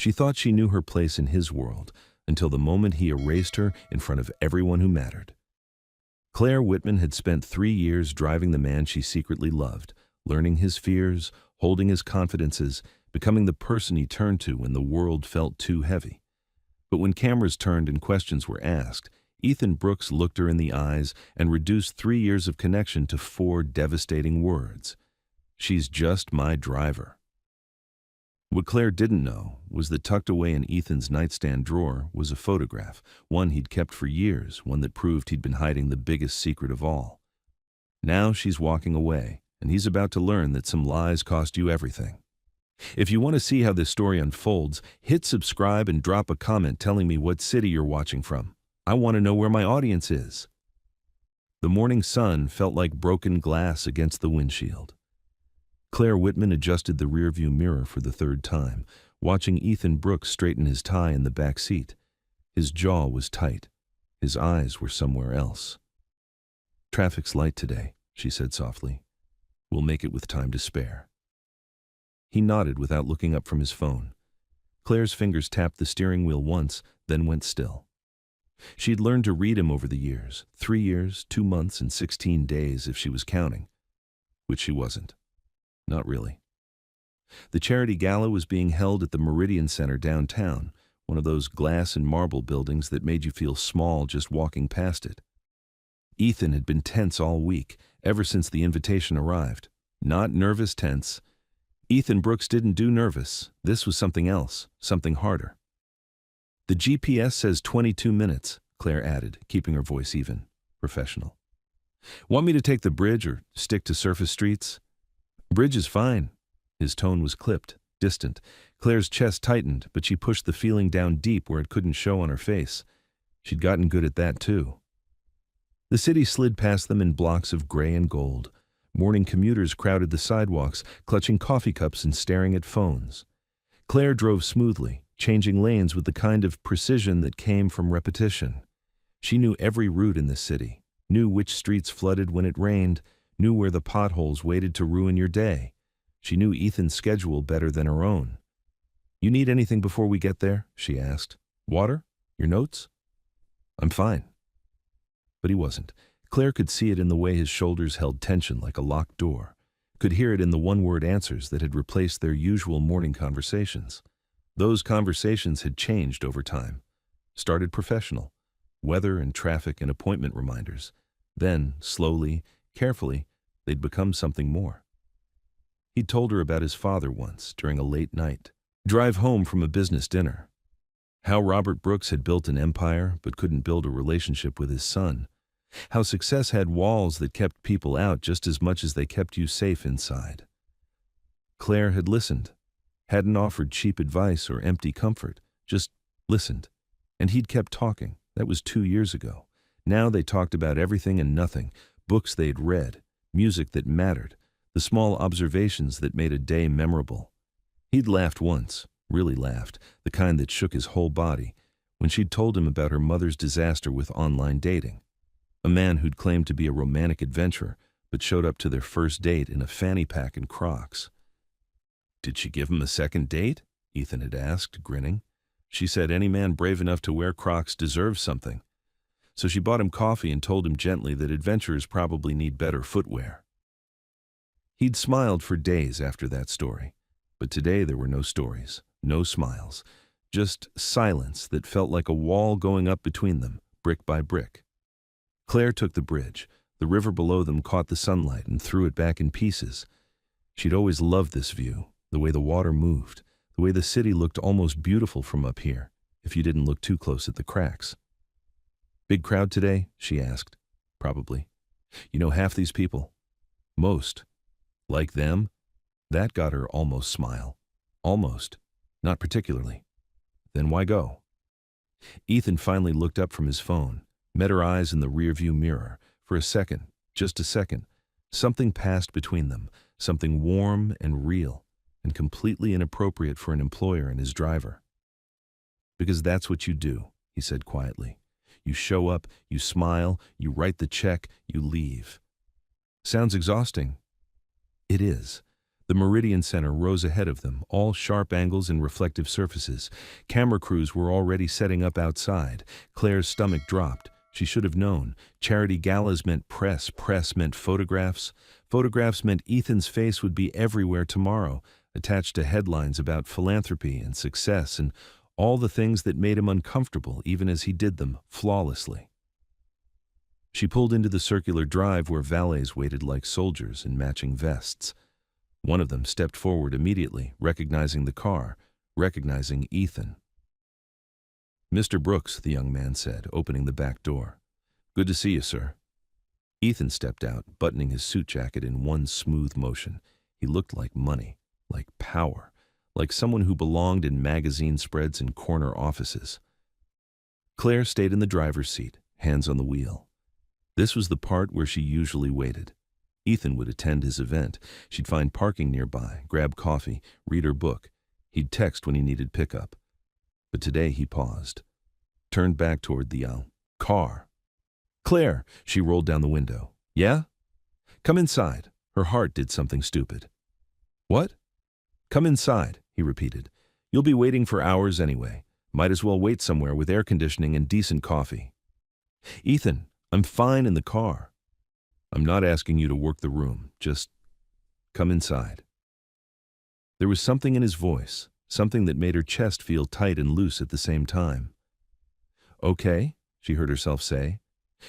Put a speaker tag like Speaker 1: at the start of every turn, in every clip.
Speaker 1: She thought she knew her place in his world until the moment he erased her in front of everyone who mattered. Claire Whitman had spent 3 years driving the man she secretly loved, learning his fears, holding his confidences, becoming the person he turned to when the world felt too heavy. But when cameras turned and questions were asked, Ethan Brooks looked her in the eyes and reduced 3 years of connection to 4 devastating words. "She's just my driver." What Claire didn't know was that tucked away in Ethan's nightstand drawer was a photograph, one he'd kept for years, one that proved he'd been hiding the biggest secret of all. Now she's walking away, and he's about to learn that some lies cost you everything. If you want to see how this story unfolds, hit subscribe and drop a comment telling me what city you're watching from. I want to know where my audience is. The morning sun felt like broken glass against the windshield. Claire Whitman adjusted the rearview mirror for the 3rd time, watching Ethan Brooks straighten his tie in the back seat. His jaw was tight. His eyes were somewhere else. "Traffic's light today," she said softly. "We'll make it with time to spare." He nodded without looking up from his phone. Claire's fingers tapped the steering wheel once, then went still. She'd learned to read him over the years, 3 years, 2 months, and 16 days if she was counting. Which she wasn't. Not really. The charity gala was being held at the Meridian Center downtown, one of those glass and marble buildings that made you feel small just walking past it. Ethan had been tense all week, ever since the invitation arrived. Not nervous tense. Ethan Brooks didn't do nervous. This was something else, something harder. "The GPS says 22 minutes, Claire added, keeping her voice even, professional. "Want me to take the bridge or stick to surface streets?" "Bridge is fine." His tone was clipped, distant. Claire's chest tightened, but she pushed the feeling down deep where it couldn't show on her face. She'd gotten good at that, too. The city slid past them in blocks of gray and gold. Morning commuters crowded the sidewalks, clutching coffee cups and staring at phones. Claire drove smoothly, changing lanes with the kind of precision that came from repetition. She knew every route in the city, knew which streets flooded when it rained, knew where the potholes waited to ruin your day. She knew Ethan's schedule better than her own. "You need anything before we get there?" she asked. "Water? Your notes?" "I'm fine." But he wasn't. Claire could see it in the way his shoulders held tension like a locked door, could hear it in the one-word answers that had replaced their usual morning conversations. Those conversations had changed over time. Started professional, weather and traffic and appointment reminders. Then, slowly, carefully, they'd become something more. He'd told her about his father once, during a late night drive home from a business dinner. How Robert Brooks had built an empire but couldn't build a relationship with his son. How success had walls that kept people out just as much as they kept you safe inside. Claire had listened, hadn't offered cheap advice or empty comfort, just listened. And he'd kept talking. That was 2 years ago. Now they talked about everything and nothing, books they'd read, music that mattered, the small observations that made a day memorable. He'd laughed once, really laughed, the kind that shook his whole body, when she'd told him about her mother's disaster with online dating. A man who'd claimed to be a romantic adventurer, but showed up to their first date in a fanny pack and Crocs. "Did she give him a second date?" Ethan had asked, grinning. "She said any man brave enough to wear Crocs deserves something. So she bought him coffee and told him gently that adventurers probably need better footwear." He'd smiled for days after that story, but today there were no stories, no smiles, just silence that felt like a wall going up between them, brick by brick. Claire took the bridge. The river below them caught the sunlight and threw it back in pieces. She'd always loved this view, the way the water moved, the way the city looked almost beautiful from up here, if you didn't look too close at the cracks. "Big crowd today?" she asked. "Probably. You know half these people?" "Most." "Like them?" That got her almost smile. Almost. Not particularly. "Then why go?" Ethan finally looked up from his phone, met her eyes in the rearview mirror. For a second, just a second, something passed between them, something warm and real, and completely inappropriate for an employer and his driver. "Because that's what you do," he said quietly. "You show up, you smile, you write the check, you leave." Sounds exhausting. It is. The Meridian Center rose ahead of them, all sharp angles and reflective surfaces. Camera crews were already setting up outside. Claire's stomach dropped. She should have known. Charity galas meant press, press meant photographs. Photographs meant Ethan's face would be everywhere tomorrow, attached to headlines about philanthropy and success and all the things that made him uncomfortable even as he did them flawlessly. She pulled into the circular drive where valets waited like soldiers in matching vests. One of them stepped forward immediately, recognizing the car, recognizing Ethan. "Mr. Brooks," the young man said, opening the back door. "Good to see you, sir." Ethan stepped out, buttoning his suit jacket in one smooth motion. He looked like money, like power, like someone who belonged in magazine spreads and corner offices. Claire stayed in the driver's seat, hands on the wheel. This was the part where she usually waited. Ethan would attend his event. She'd find parking nearby, grab coffee, read her book. He'd text when he needed pickup. But today he paused, turned back toward the car. "Claire," she rolled down the window. "Yeah? Come inside." Her heart did something stupid. "What?" "Come inside," he repeated. "You'll be waiting for hours anyway. Might as well wait somewhere with air conditioning and decent coffee." "Ethan, I'm fine in the car." "I'm not asking you to work the room. Just come inside." There was something in his voice, something that made her chest feel tight and loose at the same time. "Okay," she heard herself say.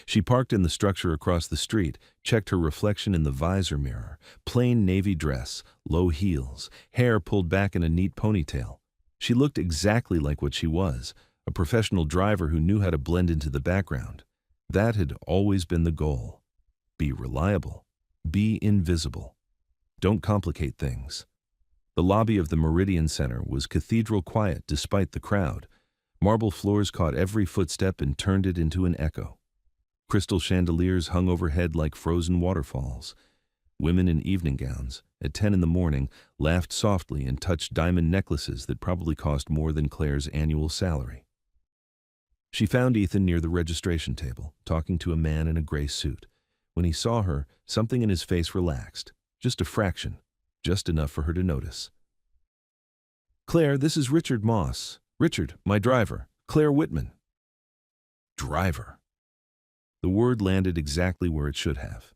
Speaker 1: She parked in the structure across the street, checked her reflection in the visor mirror. Plain navy dress, low heels, hair pulled back in a neat ponytail. She looked exactly like what she was, a professional driver who knew how to blend into the background. That had always been the goal. Be reliable. Be invisible. Don't complicate things. The lobby of the Meridian Center was cathedral quiet despite the crowd. Marble floors caught every footstep and turned it into an echo. Crystal chandeliers hung overhead like frozen waterfalls. Women in evening gowns, at 10 in the morning, laughed softly and touched diamond necklaces that probably cost more than Claire's annual salary. She found Ethan near the registration table, talking to a man in a gray suit. When he saw her, something in his face relaxed, just a fraction, just enough for her to notice. "Claire, this is Richard Moss. Richard, my driver. Claire Whitman." Driver. The word landed exactly where it should have.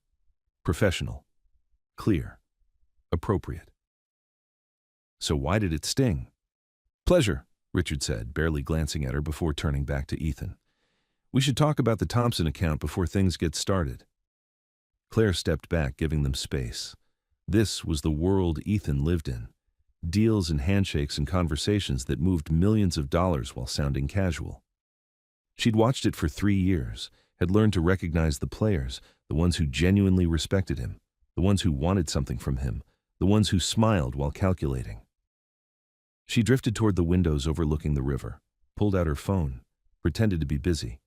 Speaker 1: Professional. Clear. Appropriate. So why did it sting? "Pleasure," Richard said, barely glancing at her before turning back to Ethan. "We should talk about the Thompson account before things get started." Claire stepped back, giving them space. This was the world Ethan lived in. Deals and handshakes and conversations that moved millions of dollars while sounding casual. She'd watched it for 3 years, had learned to recognize the players, the ones who genuinely respected him, the ones who wanted something from him, the ones who smiled while calculating. She drifted toward the windows overlooking the river, pulled out her phone, pretended to be busy.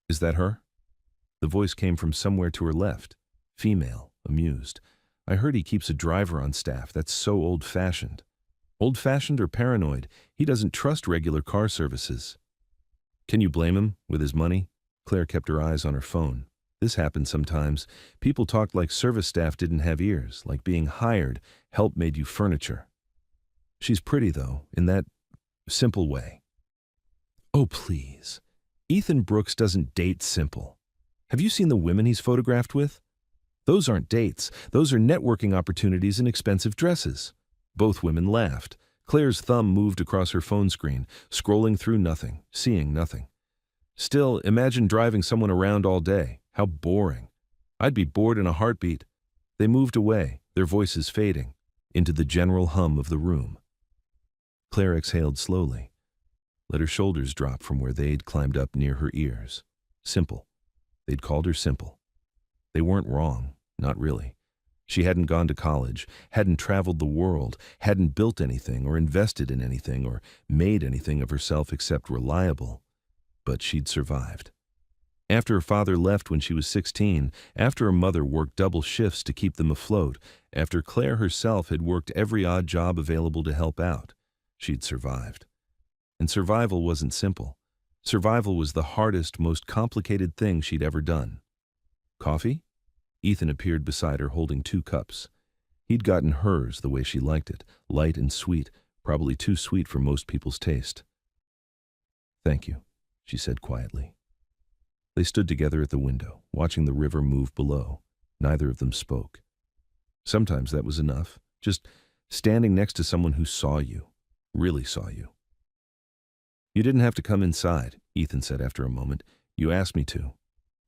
Speaker 1: "Is that her?" The voice came from somewhere to her left, female, amused. "I heard he keeps a driver on staff. That's so old-fashioned." "Old-fashioned or paranoid? He doesn't trust regular car services." "Can you blame him, with his money?" Claire kept her eyes on her phone. This happened sometimes. People talked like service staff didn't have ears, like being hired, help made you furniture. She's pretty, though, in that simple way. Oh, please. Ethan Brooks doesn't date simple. Have you seen the women he's photographed with? Those aren't dates. Those are networking opportunities in expensive dresses. Both women laughed. Claire's thumb moved across her phone screen, scrolling through nothing, seeing nothing. Still, imagine driving someone around all day. How boring. I'd be bored in a heartbeat. They moved away, their voices fading, into the general hum of the room. Claire exhaled slowly, let her shoulders drop from where they'd climbed up near her ears. Simple. They'd called her simple. They weren't wrong, not really. She hadn't gone to college, hadn't traveled the world, hadn't built anything or invested in anything or made anything of herself except reliable. But she'd survived. After her father left when she was 16, after her mother worked double shifts to keep them afloat, after Claire herself had worked every odd job available to help out, she'd survived. And survival wasn't simple. Survival was the hardest, most complicated thing she'd ever done. Coffee? Ethan appeared beside her holding 2 cups. He'd gotten hers the way she liked it, light and sweet, probably too sweet for most people's taste. "Thank you," she said quietly. They stood together at the window, watching the river move below. Neither of them spoke. Sometimes that was enough, just standing next to someone who saw you, really saw you. "You didn't have to come inside," Ethan said after a moment. "You asked me to."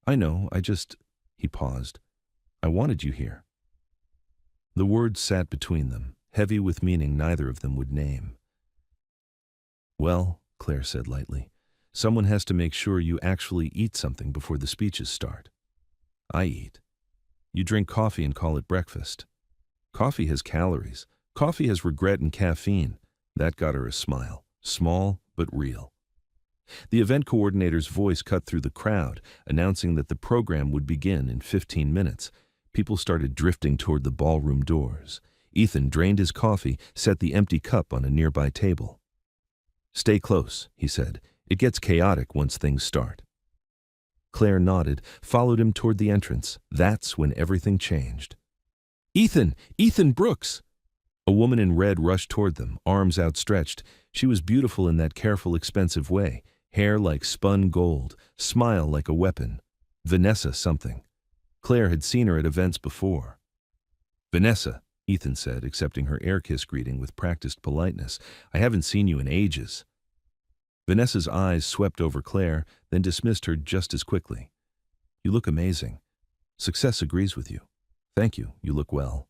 Speaker 1: "I know, He paused. "I wanted you here." The words sat between them, heavy with meaning neither of them would name. "Well," Claire said lightly, "someone has to make sure you actually eat something before the speeches start." "I eat." "You drink coffee and call it breakfast." "Coffee has calories. Coffee has regret and caffeine." That got her a smile, small but real. The event coordinator's voice cut through the crowd, announcing that the program would begin in 15 minutes. People started drifting toward the ballroom doors. Ethan drained his coffee, set the empty cup on a nearby table. "Stay close," he said. "It gets chaotic once things start." Claire nodded, followed him toward the entrance. That's when everything changed. "Ethan! Ethan Brooks!" A woman in red rushed toward them, arms outstretched. She was beautiful in that careful, expensive way. Hair like spun gold, smile like a weapon. Vanessa something. Claire had seen her at events before. "Vanessa," Ethan said, accepting her air kiss greeting with practiced politeness. "I haven't seen you in ages." Vanessa's eyes swept over Claire, then dismissed her just as quickly. "You look amazing. Success agrees with you." "Thank you. You look well."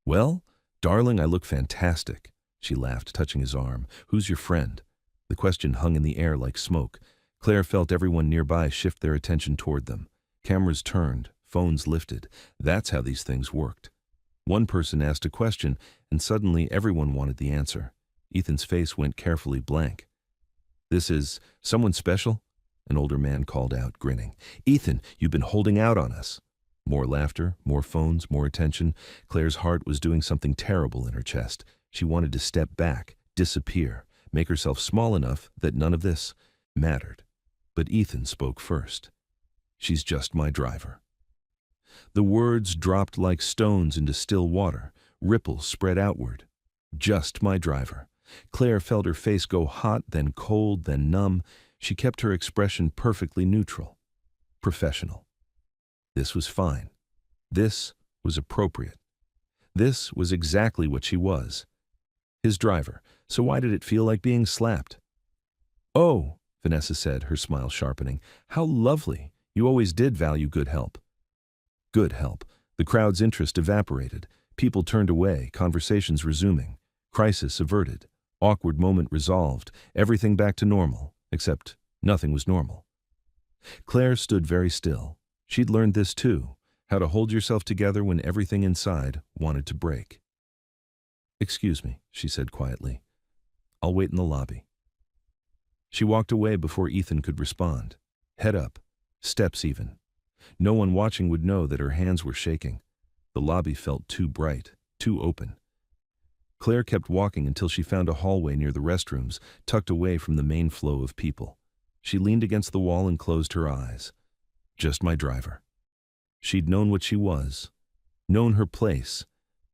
Speaker 1: "Well? Darling, I look fantastic." She laughed, touching his arm. "Who's your friend?" The question hung in the air like smoke. Claire felt everyone nearby shift their attention toward them. Cameras turned, phones lifted. That's how these things worked. One person asked a question, and suddenly everyone wanted the answer. Ethan's face went carefully blank. "This is someone special?" An older man called out, grinning. "Ethan, you've been holding out on us." More laughter, more phones, more attention. Claire's heart was doing something terrible in her chest. She wanted to step back, disappear, make herself small enough that none of this mattered. But Ethan spoke first. "She's just my driver." The words dropped like stones into still water. Ripples spread outward. Just my driver. Claire felt her face go hot, then cold, then numb. She kept her expression perfectly neutral. Professional. This was fine. This was appropriate. This was exactly what she was. His driver. So why did it feel like being slapped? "Oh," Vanessa said, her smile sharpening. "How lovely. You always did value good help." Good help. The crowd's interest evaporated. People turned away, conversations resuming. Crisis averted. Awkward moment resolved. Everything back to normal. Except nothing was normal. Claire stood very still. She'd learned this too, how to hold yourself together when everything inside wanted to break. "Excuse me," she said quietly. "I'll wait in the lobby." She walked away before Ethan could respond. Head up, steps even. No one watching would know that her hands were shaking. The lobby felt too bright, too open. Claire kept walking until she found a hallway near the restrooms, tucked away from the main flow of people. She leaned against the wall and closed her eyes. Just my driver. She'd known what she was, known her place,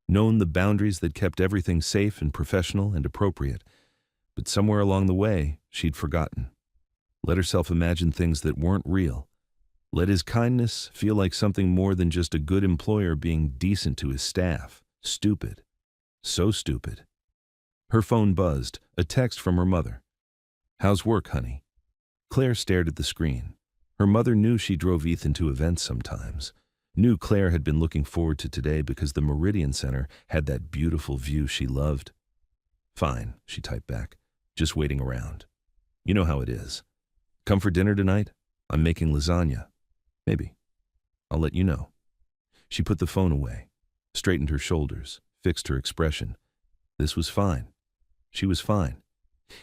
Speaker 1: known the boundaries that kept everything safe and professional and appropriate. But somewhere along the way, she'd forgotten. Let herself imagine things that weren't real. Let his kindness feel like something more than just a good employer being decent to his staff. Stupid. So stupid. Her phone buzzed, a text from her mother. "How's work, honey?" Claire stared at the screen. Her mother knew she drove Ethan to events sometimes. Knew Claire had been looking forward to today because the Meridian Center had that beautiful view she loved. "Fine," she typed back. "Just waiting around. You know how it is. Come for dinner tonight? I'm making lasagna. Maybe. I'll let you know." She put the phone away, straightened her shoulders, fixed her expression. This was fine. She was fine.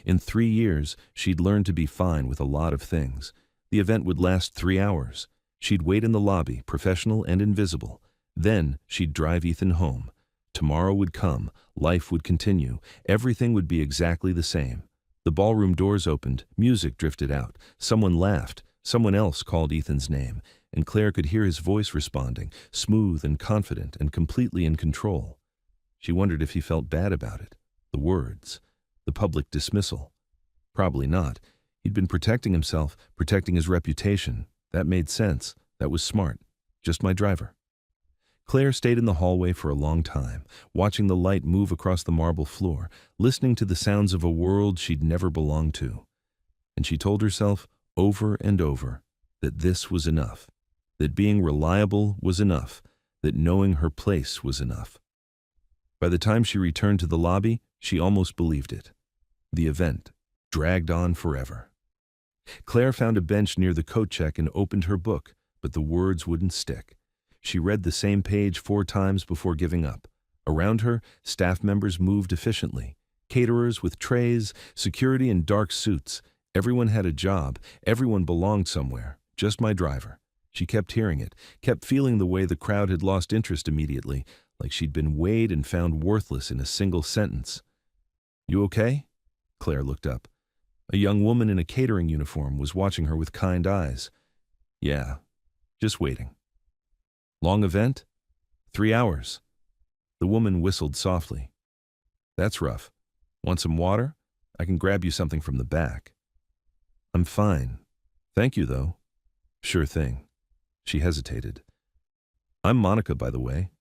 Speaker 1: In 3 years, she'd learned to be fine with a lot of things. The event would last 3 hours. She'd wait in the lobby, professional and invisible. Then she'd drive Ethan home. Tomorrow would come. Life would continue. Everything would be exactly the same. The ballroom doors opened. Music drifted out. Someone laughed. Someone else called Ethan's name. And Claire could hear his voice responding, smooth and confident and completely in control. She wondered if he felt bad about it. The words. The public dismissal. Probably not. He'd been protecting himself, protecting his reputation. That made sense. That was smart. Just my driver. Claire stayed in the hallway for a long time, watching the light move across the marble floor, listening to the sounds of a world she'd never belonged to. And she told herself, over and over, that this was enough, that being reliable was enough, that knowing her place was enough. By the time she returned to the lobby, she almost believed it. The event dragged on forever. Claire found a bench near the coat check and opened her book, but the words wouldn't stick. She read the same page 4 times before giving up. Around her, staff members moved efficiently. Caterers with trays, security in dark suits. Everyone had a job. Everyone belonged somewhere. Just my driver. She kept hearing it, kept feeling the way the crowd had lost interest immediately, like she'd been weighed and found worthless in a single sentence. "You okay?" Claire looked up. A young woman in a catering uniform was watching her with kind eyes. "Yeah, just waiting." "Long event?" 3 hours. The woman whistled softly. "That's rough. Want some water? I can grab you something from the back." "I'm fine. Thank you, though." "Sure thing." She hesitated. "I'm Monica, by the way.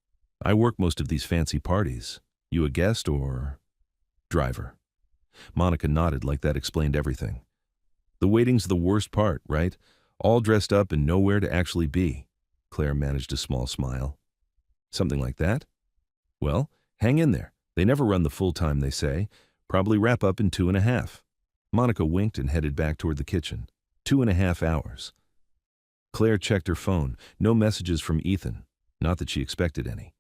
Speaker 1: I work most of these fancy parties. You a guest or—" "Driver." Monica nodded like that explained everything. "The waiting's the worst part, right? All dressed up and nowhere to actually be." Claire managed a small smile. "Something like that? Well, hang in there. They never run the full time, they say. Probably wrap up in 2.5. Monica winked and headed back toward the kitchen. 2.5 hours. Claire checked her phone. No messages from Ethan. Not that she expected any.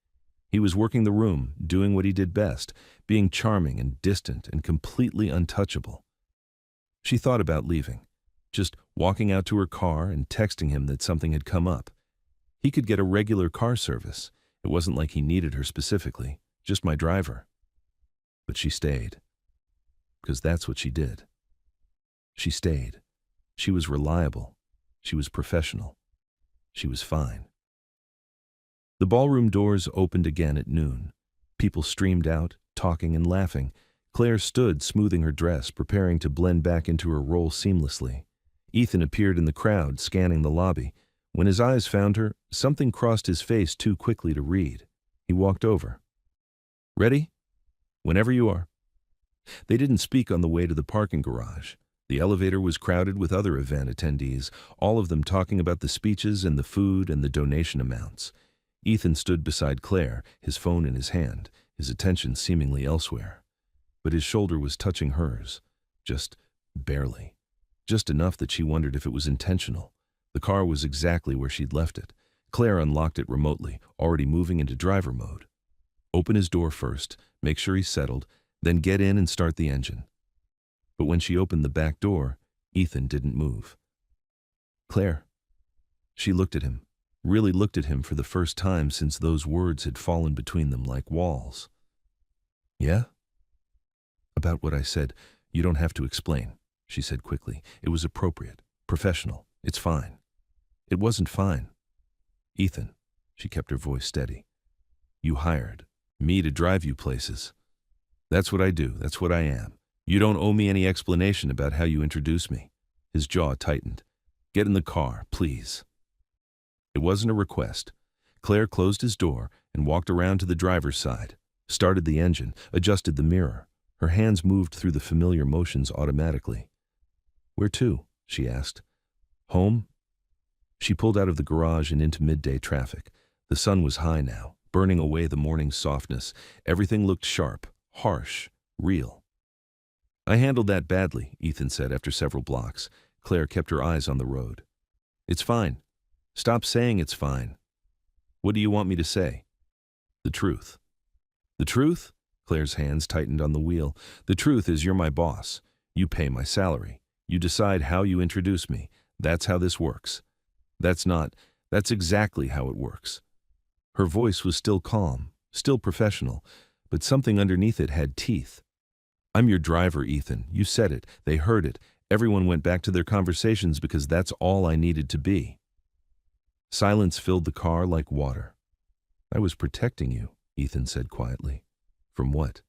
Speaker 1: He was working the room, doing what he did best, being charming and distant and completely untouchable. She thought about leaving, just walking out to her car and texting him that something had come up. He could get a regular car service. It wasn't like he needed her specifically, just my driver. But she stayed. Because that's what she did. She stayed. She was reliable. She was professional. She was fine. The ballroom doors opened again at noon. People streamed out, talking and laughing. Claire stood, smoothing her dress, preparing to blend back into her role seamlessly. Ethan appeared in the crowd, scanning the lobby. When his eyes found her, something crossed his face too quickly to read. He walked over. "Ready? Whenever you are." They didn't speak on the way to the parking garage. The elevator was crowded with other event attendees, all of them talking about the speeches and the food and the donation amounts. Ethan stood beside Claire, his phone in his hand, his attention seemingly elsewhere. But his shoulder was touching hers. Just barely. Just enough that she wondered if it was intentional. The car was exactly where she'd left it. Claire unlocked it remotely, already moving into driver mode. Open his door first, make sure he's settled, then get in and start the engine. But when she opened the back door, Ethan didn't move. "Claire." She looked at him, really looked at him for the first time since those words had fallen between them like walls. "Yeah?" "About what I said, you don't have to explain," she said quickly. "It was appropriate, professional. It's fine." "It wasn't fine." "Ethan," she kept her voice steady, "you hired me to drive you places. That's what I do. That's what I am. You don't owe me any explanation about how you introduce me." His jaw tightened. "Get in the car, please." It wasn't a request. Claire closed his door and walked around to the driver's side, started the engine, adjusted the mirror. Her hands moved through the familiar motions automatically. "Where to?" she asked. "Home?" She pulled out of the garage and into midday traffic. The sun was high now, burning away the morning's softness. Everything looked sharp, harsh, real. "I handled that badly," Ethan said after several blocks. Claire kept her eyes on the road. "It's fine. Stop saying it's fine." "What do you want me to say?" "The truth." "The truth?" Claire's hands tightened on the wheel. "The truth is you're my boss. You pay my salary. You decide how you introduce me. That's how this works." That's exactly how it works." Her voice was still calm, still professional, but something underneath it had teeth. "I'm your driver, Ethan. You said it. They heard it. Everyone went back to their conversations because that's all I needed to be." Silence filled the car like water. "I was protecting you," Ethan said quietly. From what?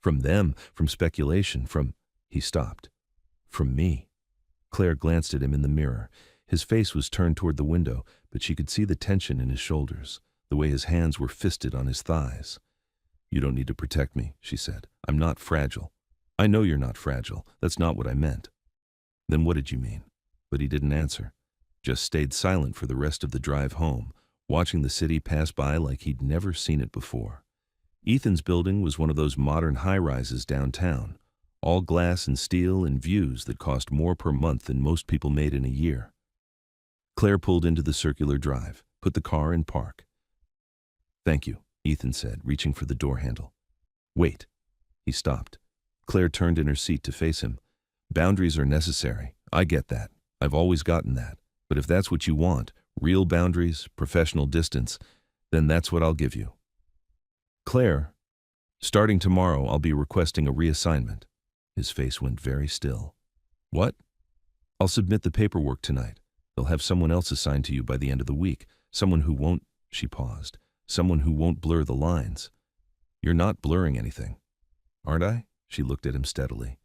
Speaker 1: From them, from speculation, from... He stopped. From me. Claire glanced at him in the mirror. His face was turned toward the window, but she could see the tension in his shoulders, the way his hands were fisted on his thighs. You don't need to protect me, she said. I'm not fragile. I know you're not fragile. That's not what I meant. Then what did you mean? But he didn't answer. Just stayed silent for the rest of the drive home, watching the city pass by like he'd never seen it before. Ethan's building was one of those modern high-rises downtown, all glass and steel and views that cost more per month than most people made in a year. Claire pulled into the circular drive, put the car in park. Thank you, Ethan said, reaching for the door handle. Wait. He stopped. Claire turned in her seat to face him. Boundaries are necessary. I get that. I've always gotten that. But if that's what you want, real boundaries, professional distance, then that's what I'll give you. Claire, starting tomorrow, I'll be requesting a reassignment. His face went very still. What? I'll submit the paperwork tonight. They'll have someone else assigned to you by the end of the week. Someone who won't, she paused, someone who won't blur the lines. You're not blurring anything. Aren't I? She looked at him steadily.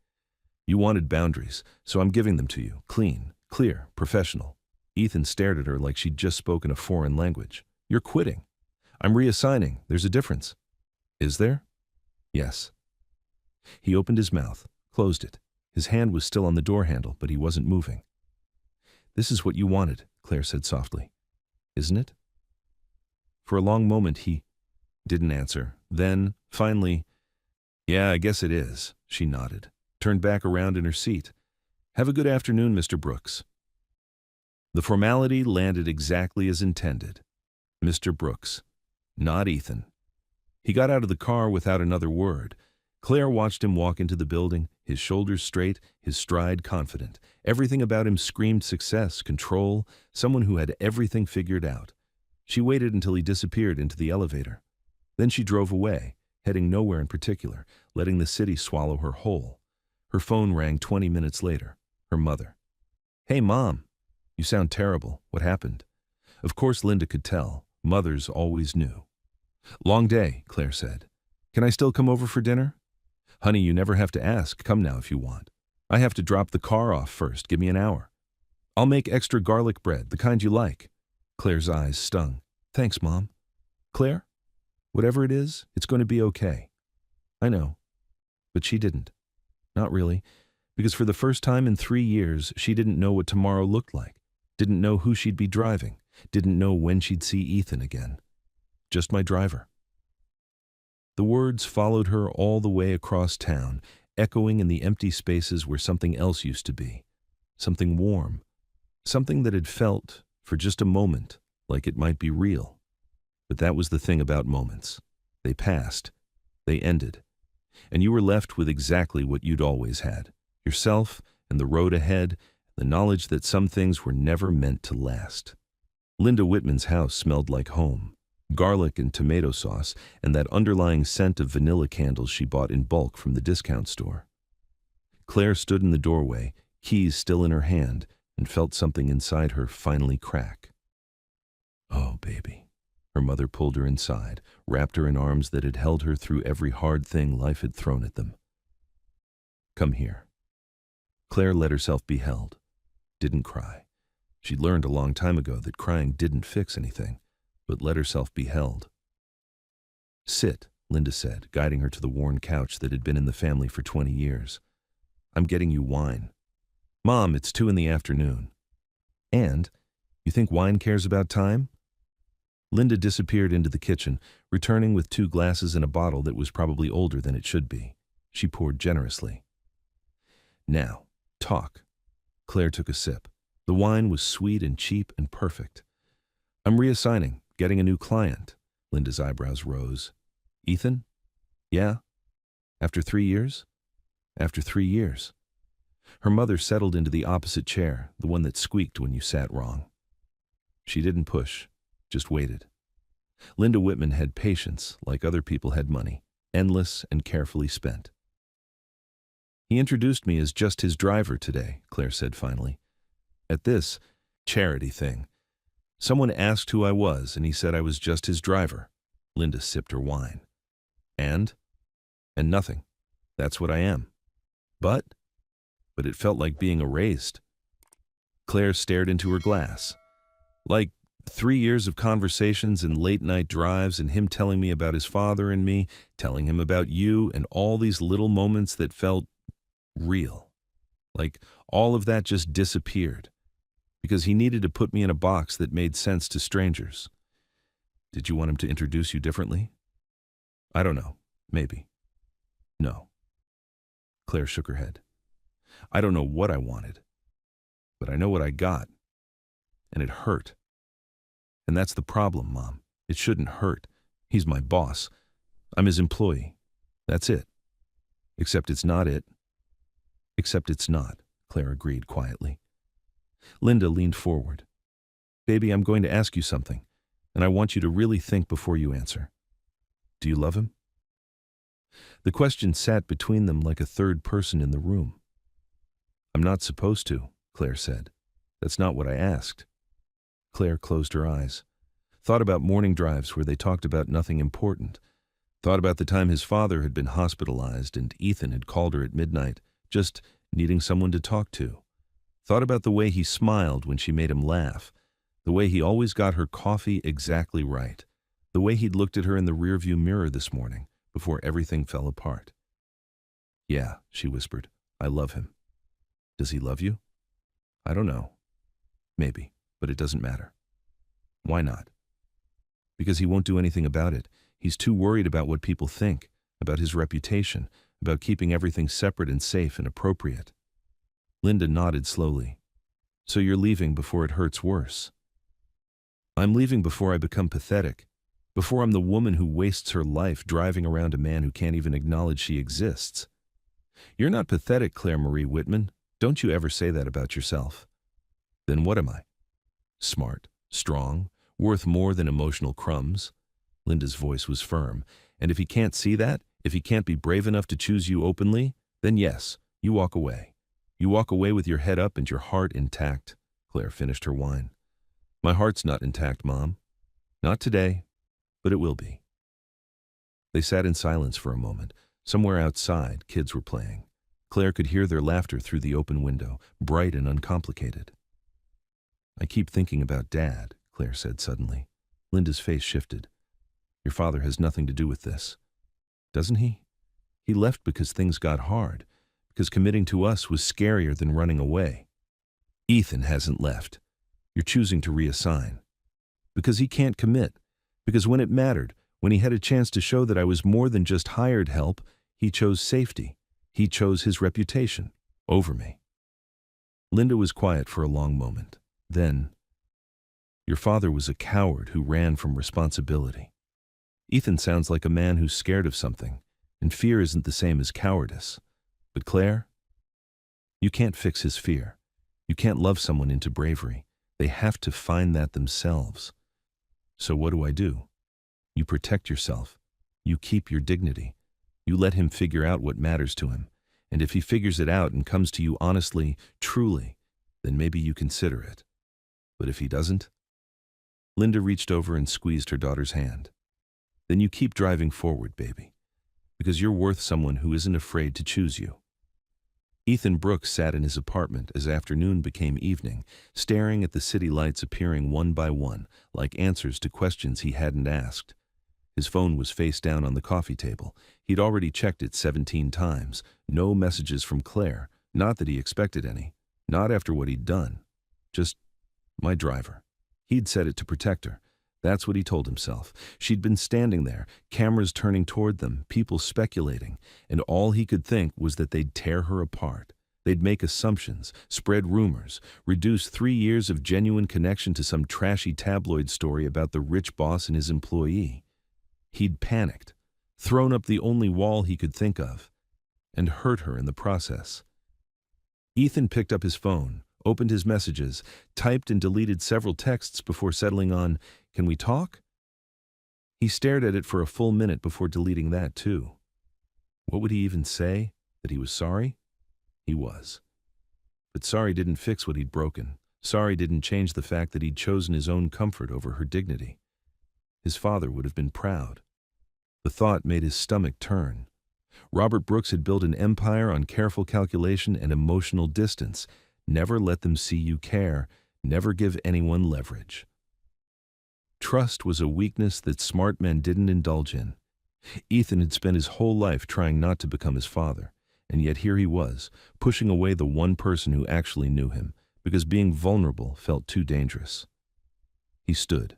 Speaker 1: You wanted boundaries, so I'm giving them to you. Clean, clear, professional. Ethan stared at her like she'd just spoken a foreign language. You're quitting. I'm reassigning. There's a difference. Is there? Yes. He opened his mouth, closed it. His hand was still on the door handle, but he wasn't moving. This is what you wanted, Claire said softly. Isn't it? For a long moment he didn't answer. Then, finally, yeah, I guess it is, she nodded, turned back around in her seat. Have a good afternoon, Mr. Brooks. The formality landed exactly as intended. Mr. Brooks, not Ethan. He got out of the car without another word. Claire watched him walk into the building, his shoulders straight, his stride confident. Everything about him screamed success, control, someone who had everything figured out. She waited until he disappeared into the elevator. Then she drove away, heading nowhere in particular, letting the city swallow her whole. Her phone rang 20 minutes later. Her mother. Hey, Mom. You sound terrible. What happened? Of course Linda could tell. Mothers always knew. Long day, Claire said. Can I still come over for dinner? Honey, you never have to ask. Come now if you want. I have to drop the car off first. Give me an hour. I'll make extra garlic bread, the kind you like. Claire's eyes stung. Thanks, Mom. Claire? Whatever it is, it's going to be okay. I know. But she didn't. Not really. Because for the first time in 3 years, she didn't know what tomorrow looked like. Didn't know who she'd be driving. Didn't know when she'd see Ethan again. Just my driver. The words followed her all the way across town, echoing in the empty spaces where something else used to be. Something warm. Something that had felt, for just a moment, like it might be real. But that was the thing about moments. They passed. They ended. And you were left with exactly what you'd always had. Yourself and the road ahead, the knowledge that some things were never meant to last. Linda Whitman's house smelled like home. Garlic and tomato sauce, and that underlying scent of vanilla candles she bought in bulk from the discount store. Claire stood in the doorway, keys still in her hand, and felt something inside her finally crack. Oh, baby. Her mother pulled her inside, wrapped her in arms that had held her through every hard thing life had thrown at them. Come here. Claire let herself be held. Didn't cry. She'd learned a long time ago that crying didn't fix anything, but let herself be held. Sit, Linda said, guiding her to the worn couch that had been in the family for 20 years. I'm getting you wine. Mom, it's 2 p.m. And, you think wine cares about time? Linda disappeared into the kitchen, returning with 2 glasses and a bottle that was probably older than it should be. She poured generously. Now, talk. Claire took a sip. The wine was sweet and cheap and perfect. I'm reassigning. Getting a new client. Linda's eyebrows rose. Ethan? Yeah? After 3 years? After 3 years. Her mother settled into the opposite chair, the one that squeaked when you sat wrong. She didn't push, just waited. Linda Whitman had patience, like other people had money, endless and carefully spent. He introduced me as just his driver today, Claire said finally. At this charity thing. Someone asked who I was, and he said I was just his driver. Linda sipped her wine. And? And nothing. That's what I am. But it felt like being erased. Claire stared into her glass. Like 3 years of conversations and late-night drives and him telling me about his father and me, telling him about you and all these little moments that felt real. Like all of that just disappeared because he needed to put me in a box that made sense to strangers. Did you want him to introduce you differently? I don't know. Maybe. No. Claire shook her head. I don't know what I wanted, but I know what I got. And it hurt. And that's the problem, Mom. It shouldn't hurt. He's my boss. I'm his employee. That's it. Except it's not it. Except it's not, Claire agreed quietly. Linda leaned forward. Baby, I'm going to ask you something, and I want you to really think before you answer. Do you love him? The question sat between them like a third person in the room. I'm not supposed to, Claire said. That's not what I asked. Claire closed her eyes, thought about morning drives where they talked about nothing important, thought about the time his father had been hospitalized and Ethan had called her at midnight, just needing someone to talk to, thought about the way he smiled when she made him laugh, the way he always got her coffee exactly right, the way he'd looked at her in the rearview mirror this morning before everything fell apart. Yeah, she whispered, I love him. Does he love you? I don't know. Maybe, but it doesn't matter. Why not? Because he won't do anything about it. He's too worried about what people think, about his reputation, about keeping everything separate and safe and appropriate. Linda nodded slowly. So you're leaving before it hurts worse. I'm leaving before I become pathetic, before I'm the woman who wastes her life driving around a man who can't even acknowledge she exists. You're not pathetic, Claire Marie Whitman. Don't you ever say that about yourself. Then what am I? Smart, strong, worth more than emotional crumbs? Linda's voice was firm. And if he can't see that, if he can't be brave enough to choose you openly, then yes, you walk away. You walk away with your head up and your heart intact. Claire finished her wine. My heart's not intact, Mom. Not today, but it will be. They sat in silence for a moment. Somewhere outside, kids were playing. Claire could hear their laughter through the open window, bright and uncomplicated. I keep thinking about Dad, Claire said suddenly. Linda's face shifted. Your father has nothing to do with this. Doesn't he? He left because things got hard, because committing to us was scarier than running away. Ethan hasn't left. You're choosing to reassign. Because he can't commit. Because when it mattered, when he had a chance to show that I was more than just hired help, he chose safety. He chose his reputation over me. Linda was quiet for a long moment. Then, your father was a coward who ran from responsibility. Ethan sounds like a man who's scared of something, and fear isn't the same as cowardice. But Claire, you can't fix his fear. You can't love someone into bravery. They have to find that themselves. So what do? You protect yourself. You keep your dignity. You let him figure out what matters to him. And if he figures it out and comes to you honestly, truly, then maybe you consider it. But if he doesn't? Linda reached over and squeezed her daughter's hand. Then you keep driving forward, baby. Because you're worth someone who isn't afraid to choose you. Ethan Brooks sat in his apartment as afternoon became evening, staring at the city lights appearing one by one, like answers to questions he hadn't asked. His phone was face down on the coffee table. He'd already checked it 17 times. No messages from Claire. Not that he expected any. Not after what he'd done. Just, my driver. He'd set it to protect her. That's what he told himself. She'd been standing there, cameras turning toward them, people speculating, and all he could think was that they'd tear her apart. They'd make assumptions, spread rumors, reduce 3 years of genuine connection to some trashy tabloid story about the rich boss and his employee. He'd panicked, thrown up the only wall he could think of, and hurt her in the process. Ethan picked up his phone, opened his messages, typed and deleted several texts before settling on, "Can we talk?" He stared at it for a full minute before deleting that too. What would he even say? That he was sorry? He was. But sorry didn't fix what he'd broken. Sorry didn't change the fact that he'd chosen his own comfort over her dignity. His father would have been proud. The thought made his stomach turn. Robert Brooks had built an empire on careful calculation and emotional distance. Never let them see you care. Never give anyone leverage. Trust was a weakness that smart men didn't indulge in. Ethan had spent his whole life trying not to become his father, and yet here he was, pushing away the one person who actually knew him, because being vulnerable felt too dangerous. He stood,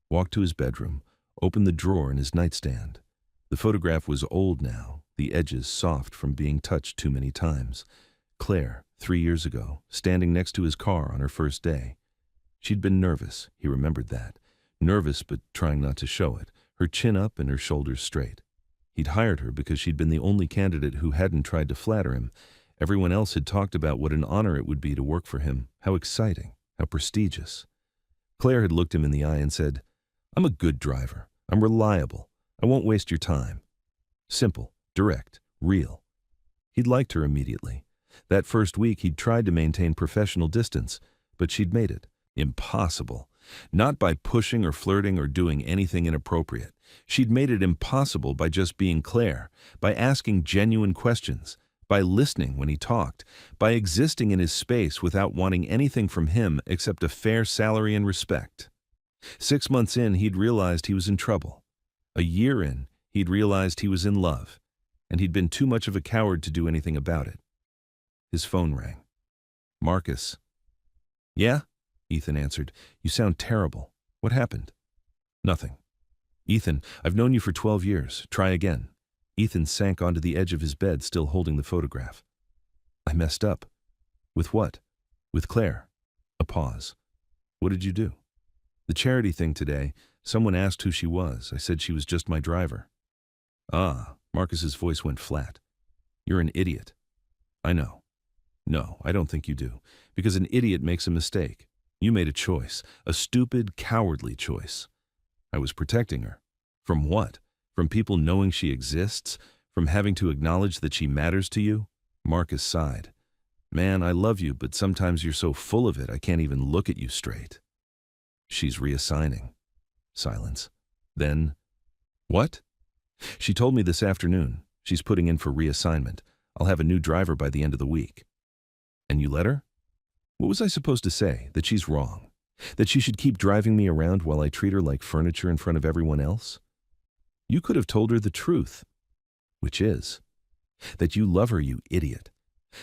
Speaker 1: walked to his bedroom, opened the drawer in his nightstand. The photograph was old now, the edges soft from being touched too many times. Claire, 3 years ago, standing next to his car on her first day. She'd been nervous, he remembered that. Nervous but trying not to show it, her chin up and her shoulders straight. He'd hired her because she'd been the only candidate who hadn't tried to flatter him. Everyone else had talked about what an honor it would be to work for him, how exciting, how prestigious. Claire had looked him in the eye and said, "I'm a good driver. I'm reliable. I won't waste your time." Simple, direct, real. He'd liked her immediately. That first week he'd tried to maintain professional distance, but she'd made it impossible. Not by pushing or flirting or doing anything inappropriate. She'd made it impossible by just being Claire, by asking genuine questions, by listening when he talked, by existing in his space without wanting anything from him except a fair salary and respect. 6 months in, he'd realized he was in trouble. A year in, he'd realized he was in love, and he'd been too much of a coward to do anything about it. His phone rang. "Marcus." "Yeah?" Ethan answered. "You sound terrible. What happened?" "Nothing." "Ethan, I've known you for 12 years. Try again." Ethan sank onto the edge of his bed, still holding the photograph. "I messed up." "With what?" "With Claire." A pause. "What did you do?" "The charity thing today. Someone asked who she was. I said she was just my driver." "Ah," Marcus's voice went flat. "You're an idiot." "I know." "No, I don't think you do, because an idiot makes a mistake. You made a choice, a stupid, cowardly choice." "I was protecting her." "From what? From people knowing she exists? From having to acknowledge that she matters to you?" Marcus sighed. "Man, I love you, but sometimes you're so full of it I can't even look at you straight." "She's reassigning." Silence. Then, "What?" "She told me this afternoon. She's putting in for reassignment. I'll have a new driver by the end of the week." "And you let her?" "What was I supposed to say? That she's wrong? That she should keep driving me around while I treat her like furniture in front of everyone else?" "You could have told her the truth." "Which is?" "That you love her, you idiot.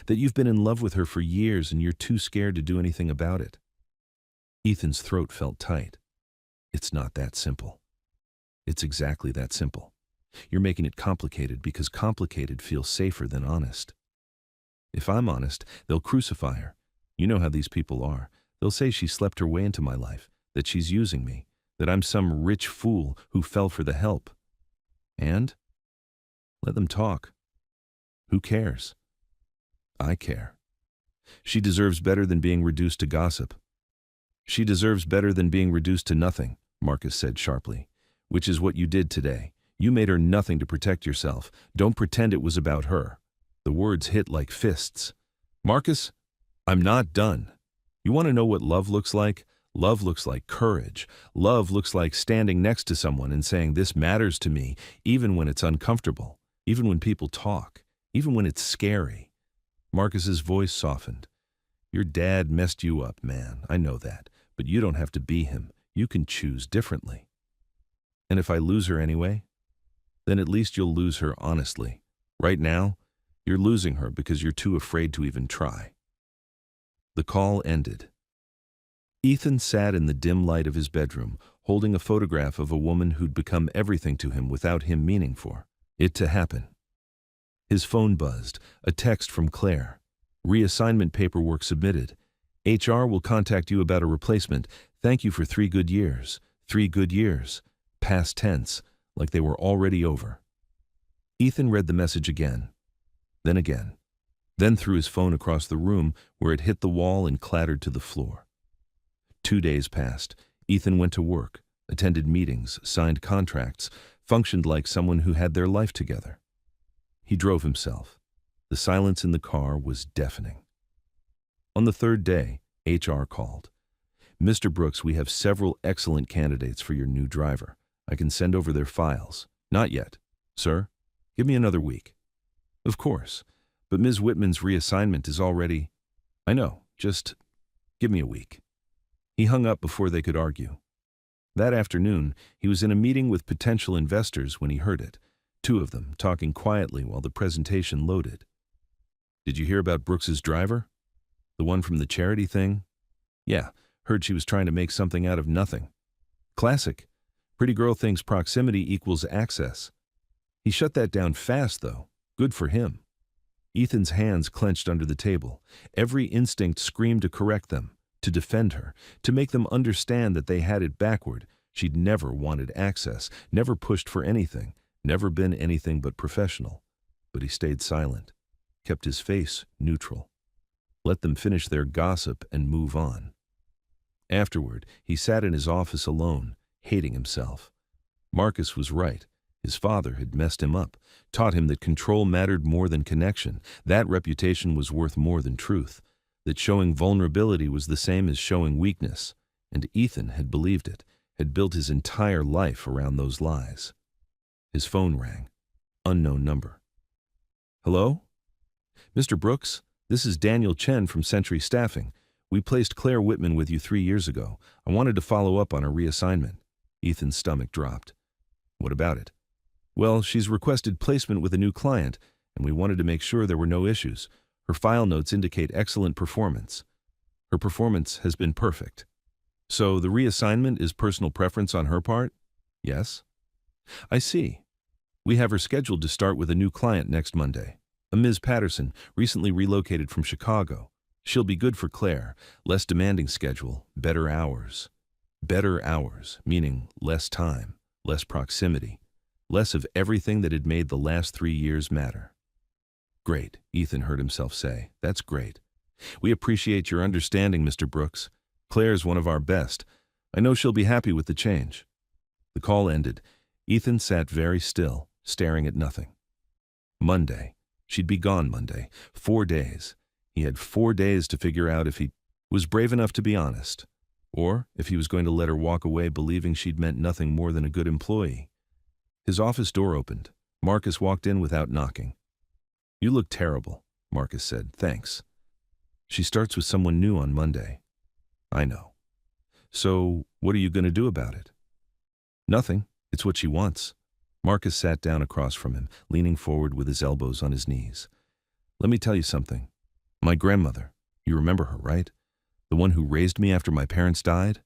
Speaker 1: That you've been in love with her for years and you're too scared to do anything about it." Ethan's throat felt tight. "It's not that simple." "It's exactly that simple. You're making it complicated because complicated feels safer than honest." "If I'm honest, they'll crucify her. You know how these people are. They'll say she slept her way into my life, that she's using me, that I'm some rich fool who fell for the help." "And?" "Let them talk. Who cares?" "I care. She deserves better than being reduced to gossip." "She deserves better than being reduced to nothing," Marcus said sharply, "which is what you did today. You made her nothing to protect yourself. Don't pretend it was about her." The words hit like fists. "Marcus, I'm not done. You want to know what love looks like? Love looks like courage. Love looks like standing next to someone and saying, 'This matters to me,' even when it's uncomfortable, even when people talk, even when it's scary." Marcus's voice softened. "Your dad messed you up, man. I know that. But you don't have to be him. You can choose differently." "And if I lose her anyway?" "Then at least you'll lose her honestly. Right now, you're losing her because you're too afraid to even try." The call ended. Ethan sat in the dim light of his bedroom, holding a photograph of a woman who'd become everything to him without him meaning for it to happen. His phone buzzed, a text from Claire. "Reassignment paperwork submitted. HR will contact you about a replacement. Thank you for 3 good years. 3 good years." Past tense, like they were already over. Ethan read the message again, then threw his phone across the room where it hit the wall and clattered to the floor. 2 days passed. Ethan went to work, attended meetings, signed contracts, functioned like someone who had their life together. He drove himself. The silence in the car was deafening. On the 3rd day, HR called. "Mr. Brooks, we have several excellent candidates for your new driver. I can send over their files." "Not yet. Sir, give me another week." Of course, but Ms. Whitman's reassignment is already— I know, just give me a week. He hung up before they could argue. That afternoon, he was in a meeting with potential investors when he heard it, two of them talking quietly while the presentation loaded. Did you hear about Brooks's driver? The one from the charity thing? Yeah, heard she was trying to make something out of nothing. Classic. Pretty girl thinks proximity equals access. He shut that down fast, though. Good for him. Ethan's hands clenched under the table. Every instinct screamed to correct them, to defend her, to make them understand that they had it backward. She'd never wanted access, never pushed for anything, never been anything but professional. But he stayed silent, kept his face neutral. Let them finish their gossip and move on. Afterward, he sat in his office alone, hating himself. Marcus was right. His father had messed him up, taught him that control mattered more than connection, that reputation was worth more than truth, that showing vulnerability was the same as showing weakness, and Ethan had believed it, had built his entire life around those lies. His phone rang. Unknown number. Hello? Mr. Brooks, this is Daniel Chen from Century Staffing. We placed Claire Whitman with you 3 years ago. I wanted to follow up on her reassignment. Ethan's stomach dropped. What about it? Well, she's requested placement with a new client, and we wanted to make sure there were no issues. Her file notes indicate excellent performance. Her performance has been perfect. So the reassignment is personal preference on her part? Yes. I see. We have her scheduled to start with a new client next Monday. A Ms. Patterson, recently relocated from Chicago. She'll be good for Claire. Less demanding schedule, better hours. Better hours, meaning less time, less proximity, less of everything that had made the last 3 years matter. Great, Ethan heard himself say. That's great. We appreciate your understanding, Mr. Brooks. Claire's one of our best. I know she'll be happy with the change. The call ended. Ethan sat very still, staring at nothing. Monday. She'd be gone Monday. 4 days. He had 4 days to figure out if he was brave enough to be honest, or if he was going to let her walk away believing she'd meant nothing more than a good employee. His office door opened. Marcus walked in without knocking. You look terrible, Marcus said. Thanks. She starts with someone new on Monday. I know. So, what are you going to do about it? Nothing. It's what she wants. Marcus sat down across from him, leaning forward with his elbows on his knees. Let me tell you something. My grandmother, you remember her, right? The one who raised me after my parents died?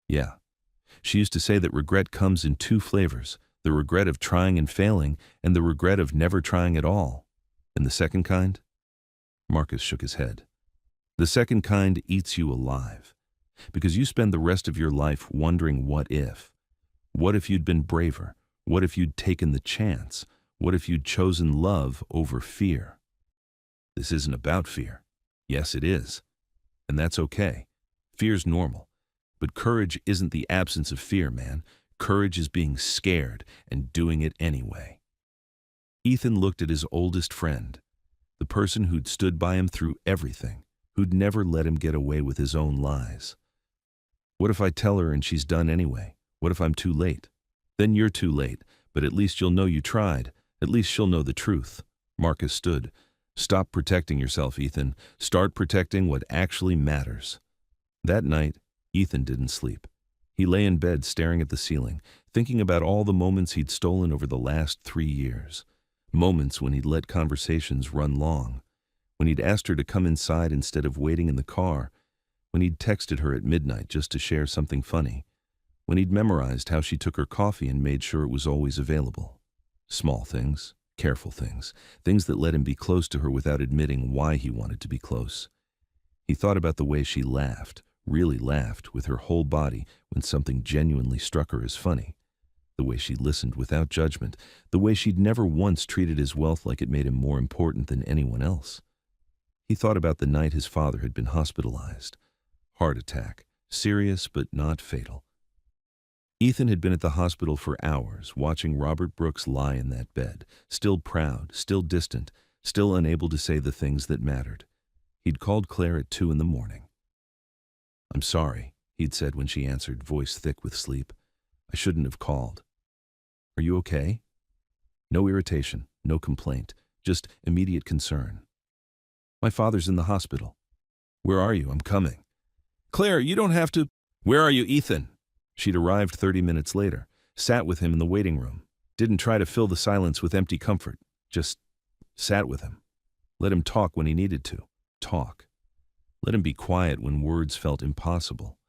Speaker 1: Yeah. She used to say that regret comes in 2 flavors, the regret of trying and failing, and the regret of never trying at all. And the second kind? Marcus shook his head. The second kind eats you alive, because you spend the rest of your life wondering what if. What if you'd been braver? What if you'd taken the chance? What if you'd chosen love over fear? This isn't about fear. Yes, it is. And that's okay. Fear's normal. But courage isn't the absence of fear, man. Courage is being scared and doing it anyway. Ethan looked at his oldest friend, the person who'd stood by him through everything, who'd never let him get away with his own lies. What if I tell her and she's done anyway? What if I'm too late? Then you're too late, but at least you'll know you tried. At least she'll know the truth. Marcus stood. Stop protecting yourself, Ethan. Start protecting what actually matters. That night, Ethan didn't sleep. He lay in bed staring at the ceiling, thinking about all the moments he'd stolen over the last 3 years. Moments when he'd let conversations run long, when he'd asked her to come inside instead of waiting in the car, when he'd texted her at midnight just to share something funny, when he'd memorized how she took her coffee and made sure it was always available. Small things, careful things, things that let him be close to her without admitting why he wanted to be close. He thought about the way she laughed, really laughed, with her whole body when something genuinely struck her as funny. The way she listened without judgment, the way she'd never once treated his wealth like it made him more important than anyone else. He thought about the night his father had been hospitalized. Heart attack, serious but not fatal. Ethan had been at the hospital for hours, watching Robert Brooks lie in that bed, still proud, still distant, still unable to say the things that mattered. He'd called Claire at 2 a.m. I'm sorry, he'd said when she answered, voice thick with sleep. I shouldn't have called. Are you okay? No irritation, no complaint, just immediate concern. "My father's in the hospital." "Where are you? I'm coming." "Claire, you don't have to—" "Where are you, Ethan?" She'd arrived 30 minutes later, sat with him in the waiting room, didn't try to fill the silence with empty comfort, just sat with him. Let him talk when he needed to. Talk. Let him be quiet when words felt impossible.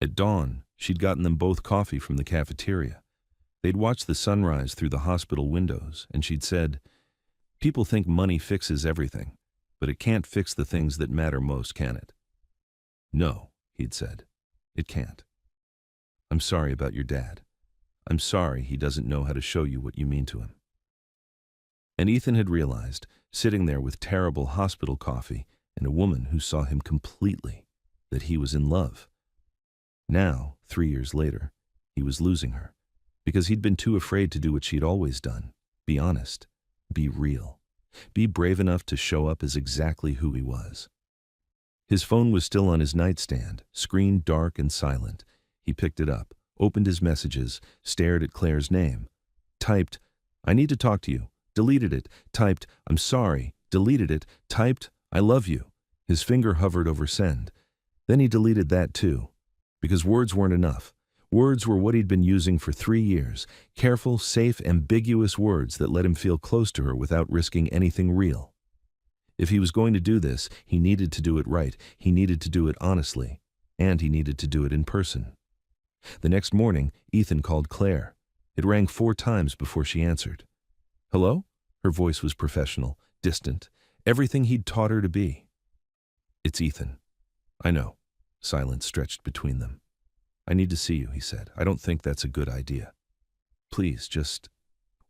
Speaker 1: At dawn, she'd gotten them both coffee from the cafeteria. They'd watched the sunrise through the hospital windows, and she'd said, "People think money fixes everything, but it can't fix the things that matter most, can it?" "No," he'd said, "it can't. I'm sorry about your dad. I'm sorry he doesn't know how to show you what you mean to him." And Ethan had realized, sitting there with terrible hospital coffee and a woman who saw him completely, that he was in love. Now, 3 years later, he was losing her, because he'd been too afraid to do what she'd always done: be honest, be real, be brave enough to show up as exactly who he was. His phone was still on his nightstand, screen dark and silent. He picked it up, opened his messages, stared at Claire's name, typed, "I need to talk to you," deleted it, typed, "I'm sorry," deleted it, typed, "I love you." His finger hovered over send. Then he deleted that too, because words weren't enough. Words were what he'd been using for 3 years, careful, safe, ambiguous words that let him feel close to her without risking anything real. If he was going to do this, he needed to do it right, he needed to do it honestly, and he needed to do it in person. The next morning, Ethan called Claire. It rang 4 times before she answered. "Hello?" Her voice was professional, distant, everything he'd taught her to be. "It's Ethan." "I know." Silence stretched between them. "I need to see you," he said. "I don't think that's a good idea. Please, just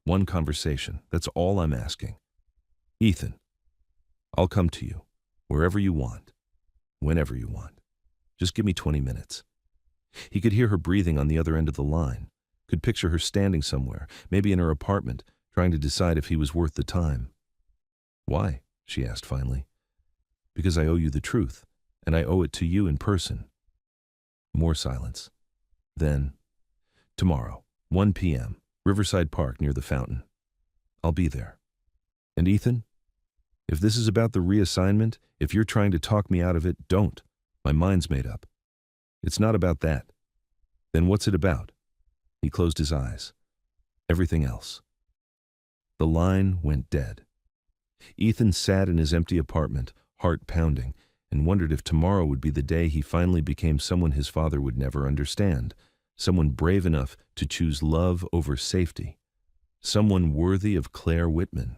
Speaker 1: one conversation. That's all I'm asking." "Ethan, I'll come to you, wherever you want, whenever you want. Just give me 20 minutes. He could hear her breathing on the other end of the line, could picture her standing somewhere, maybe in her apartment, trying to decide if he was worth the time. "Why?" she asked finally. "Because I owe you the truth, and I owe it to you in person." More silence. Then, "Tomorrow, 1 p.m., Riverside Park near the fountain. I'll be there. And Ethan, if this is about the reassignment, if you're trying to talk me out of it, don't. My mind's made up. It's not about that. Then what's it about?" He closed his eyes. "Everything else." The line went dead. Ethan sat in his empty apartment, heart pounding, and wondered if tomorrow would be the day he finally became someone his father would never understand, someone brave enough to choose love over safety, someone worthy of Claire Whitman.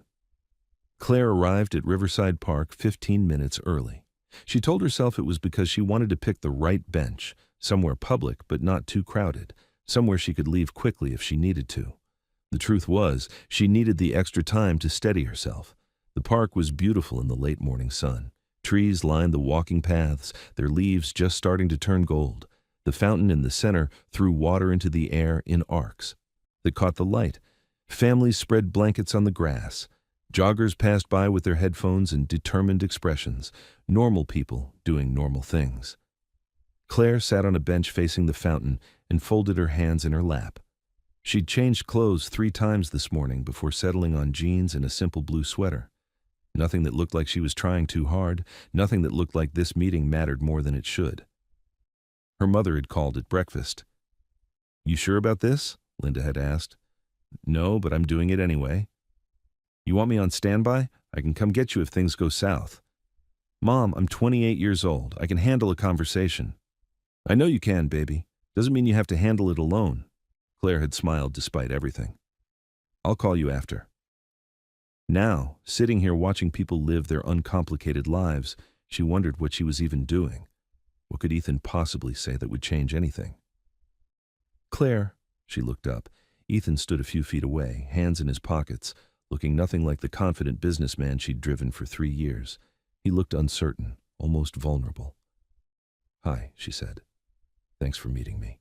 Speaker 1: Claire arrived at Riverside Park 15 minutes early. She told herself it was because she wanted to pick the right bench, somewhere public but not too crowded, somewhere she could leave quickly if she needed to. The truth was, she needed the extra time to steady herself. The park was beautiful in the late morning sun. Trees lined the walking paths, their leaves just starting to turn gold. The fountain in the center threw water into the air in arcs that caught the light. Families spread blankets on the grass. Joggers passed by with their headphones and determined expressions. Normal people doing normal things. Claire sat on a bench facing the fountain and folded her hands in her lap. She'd changed clothes 3 times this morning before settling on jeans and a simple blue sweater. Nothing that looked like she was trying too hard, nothing that looked like this meeting mattered more than it should. Her mother had called at breakfast. "You sure about this?" Linda had asked. "No, but I'm doing it anyway." "You want me on standby? I can come get you if things go south." "Mom, I'm 28 years old. I can handle a conversation." "I know you can, baby. Doesn't mean you have to handle it alone." Claire had smiled despite everything. "I'll call you after." Now, sitting here watching people live their uncomplicated lives, she wondered what she was even doing. What could Ethan possibly say that would change anything? "Claire," she looked up. Ethan stood a few feet away, hands in his pockets, looking nothing like the confident businessman she'd driven for 3 years. He looked uncertain, almost vulnerable. "Hi," she said. "Thanks for meeting me.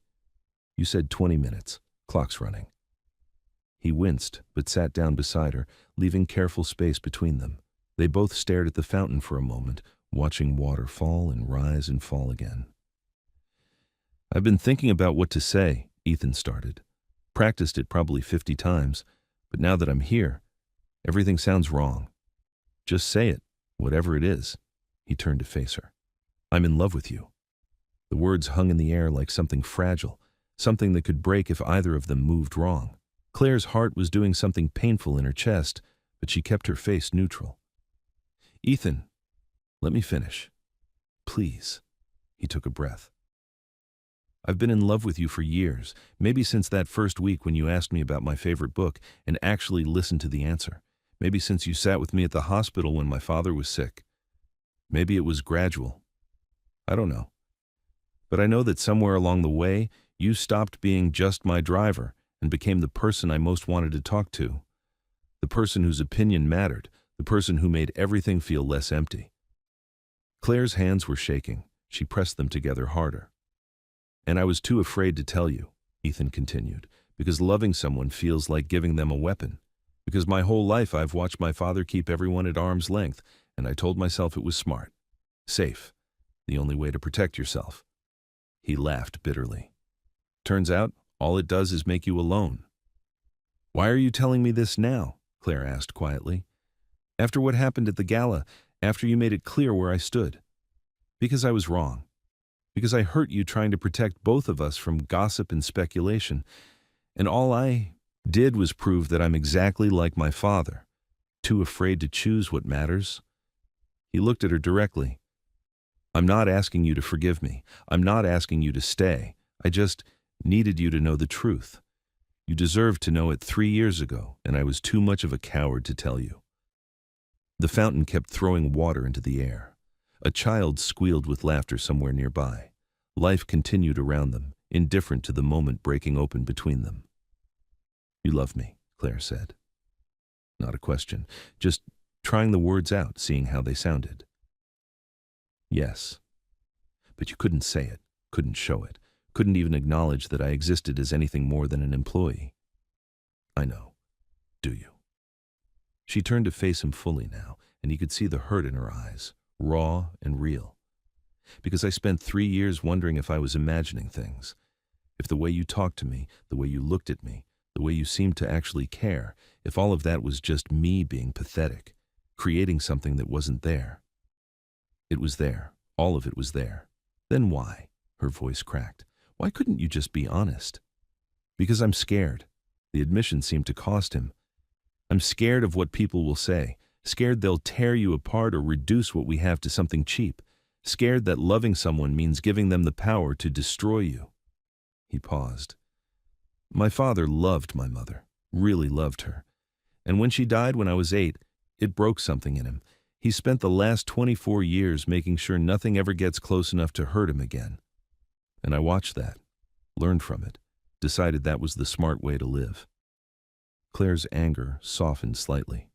Speaker 1: You said 20 minutes. Clock's running." He winced, but sat down beside her, leaving careful space between them. They both stared at the fountain for a moment, watching water fall and rise and fall again. "I've been thinking about what to say," Ethan started. "Practiced it probably 50 times, but now that I'm here, Everything sounds wrong. Just say it, whatever it is. He turned to face her. I'm in love with you. The words hung in the air like something fragile, something that could break if either of them moved wrong. Claire's heart was doing something painful in her chest, but she kept her face neutral. Ethan, let me finish. Please. He took a breath. I've been in love with you for years, maybe since that first week when you asked me about my favorite book and actually listened to the answer. Maybe since you sat with me at the hospital when my father was sick. Maybe it was gradual. I don't know. But I know that somewhere along the way, you stopped being just my driver and became the person I most wanted to talk to. The person whose opinion mattered, the person who made everything feel less empty. Claire's hands were shaking. She pressed them together harder. And I was too afraid to tell you, Ethan continued, because loving someone feels like giving them a weapon. Because my whole life I've watched my father keep everyone at arm's length, and I told myself it was smart. Safe. The only way to protect yourself. He laughed bitterly. Turns out, all it does is make you alone. Why are you telling me this now? Claire asked quietly. After what happened at the gala, after you made it clear where I stood. Because I was wrong. Because I hurt you trying to protect both of us from gossip and speculation. And all I did was prove that I'm exactly like my father, too afraid to choose what matters. He looked at her directly. I'm not asking you to forgive me. I'm not asking you to stay. I just needed you to know the truth. You deserved to know it 3 years ago, and I was too much of a coward to tell you. The fountain kept throwing water into the air. A child squealed with laughter somewhere nearby. Life continued around them, indifferent to the moment breaking open between them. You love me, Claire said. Not a question, just trying the words out, seeing how they sounded. Yes. But you couldn't say it, couldn't show it, couldn't even acknowledge that I existed as anything more than an employee. I know. Do you? She turned to face him fully now, and he could see the hurt in her eyes, raw and real. Because I spent 3 years wondering if I was imagining things. If the way you talked to me, the way you looked at me, the way you seemed to actually care, if all of that was just me being pathetic, creating something that wasn't there. It was there. All of it was there. Then why? Her voice cracked. Why couldn't you just be honest? Because I'm scared. The admission seemed to cost him. I'm scared of what people will say, scared they'll tear you apart or reduce what we have to something cheap, scared that loving someone means giving them the power to destroy you. He paused. My father loved my mother, really loved her. And when she died when I was 8, it broke something in him. He spent the last 24 years making sure nothing ever gets close enough to hurt him again. And I watched that, learned from it, decided that was the smart way to live. Claire's anger softened slightly.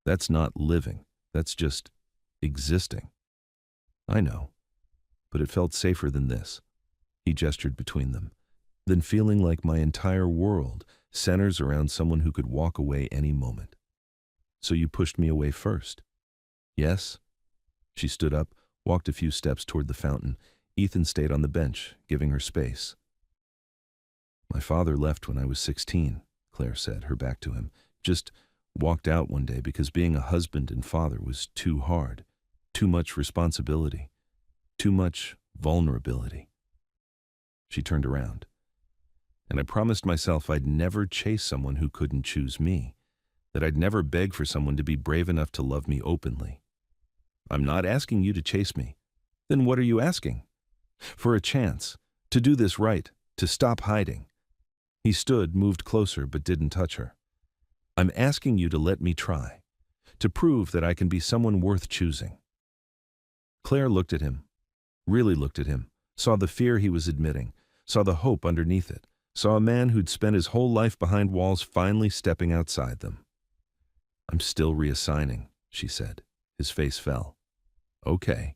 Speaker 1: That's not living, that's just existing. I know, but it felt safer than this. He gestured between them. Than feeling like my entire world centers around someone who could walk away any moment. So you pushed me away first. Yes? She stood up, walked a few steps toward the fountain. Ethan stayed on the bench, giving her space. My father left when I was 16, Claire said, her back to him. Just walked out one day because being a husband and father was too hard, too much responsibility, too much vulnerability. She turned around. And I promised myself I'd never chase someone who couldn't choose me, that I'd never beg for someone to be brave enough to love me openly. I'm not asking you to chase me. Then what are you asking? For a chance, to do this right, to stop hiding. He stood, moved closer, but didn't touch her. I'm asking you to let me try, to prove that I can be someone worth choosing. Claire looked at him, really looked at him, saw the fear he was admitting, saw the hope underneath it, saw a man who'd spent his whole life behind walls finally stepping outside them. I'm still reassigning, she said. His face fell. Okay.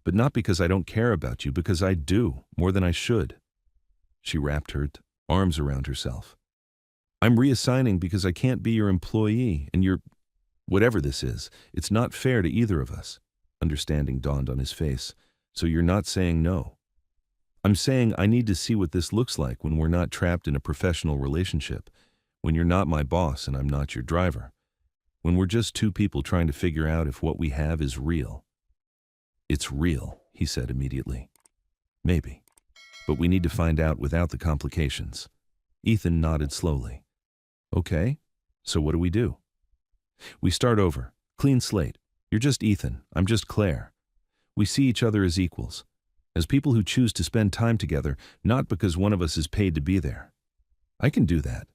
Speaker 1: But not because I don't care about you, because I do, more than I should. She wrapped her arms around herself. I'm reassigning because I can't be your employee, and you're whatever this is. It's not fair to either of us. Understanding dawned on his face. So you're not saying no. I'm saying I need to see what this looks like when we're not trapped in a professional relationship, when you're not my boss and I'm not your driver. when we're just two people trying to figure out if what we have is real. It's real, he said immediately. Maybe. But we need to find out without the complications. Ethan nodded slowly. Okay, so what do we do? We start over. Clean slate. You're just Ethan, I'm just Claire. We see each other as equals, as people who choose to spend time together, not because one of us is paid to be there. I can do that.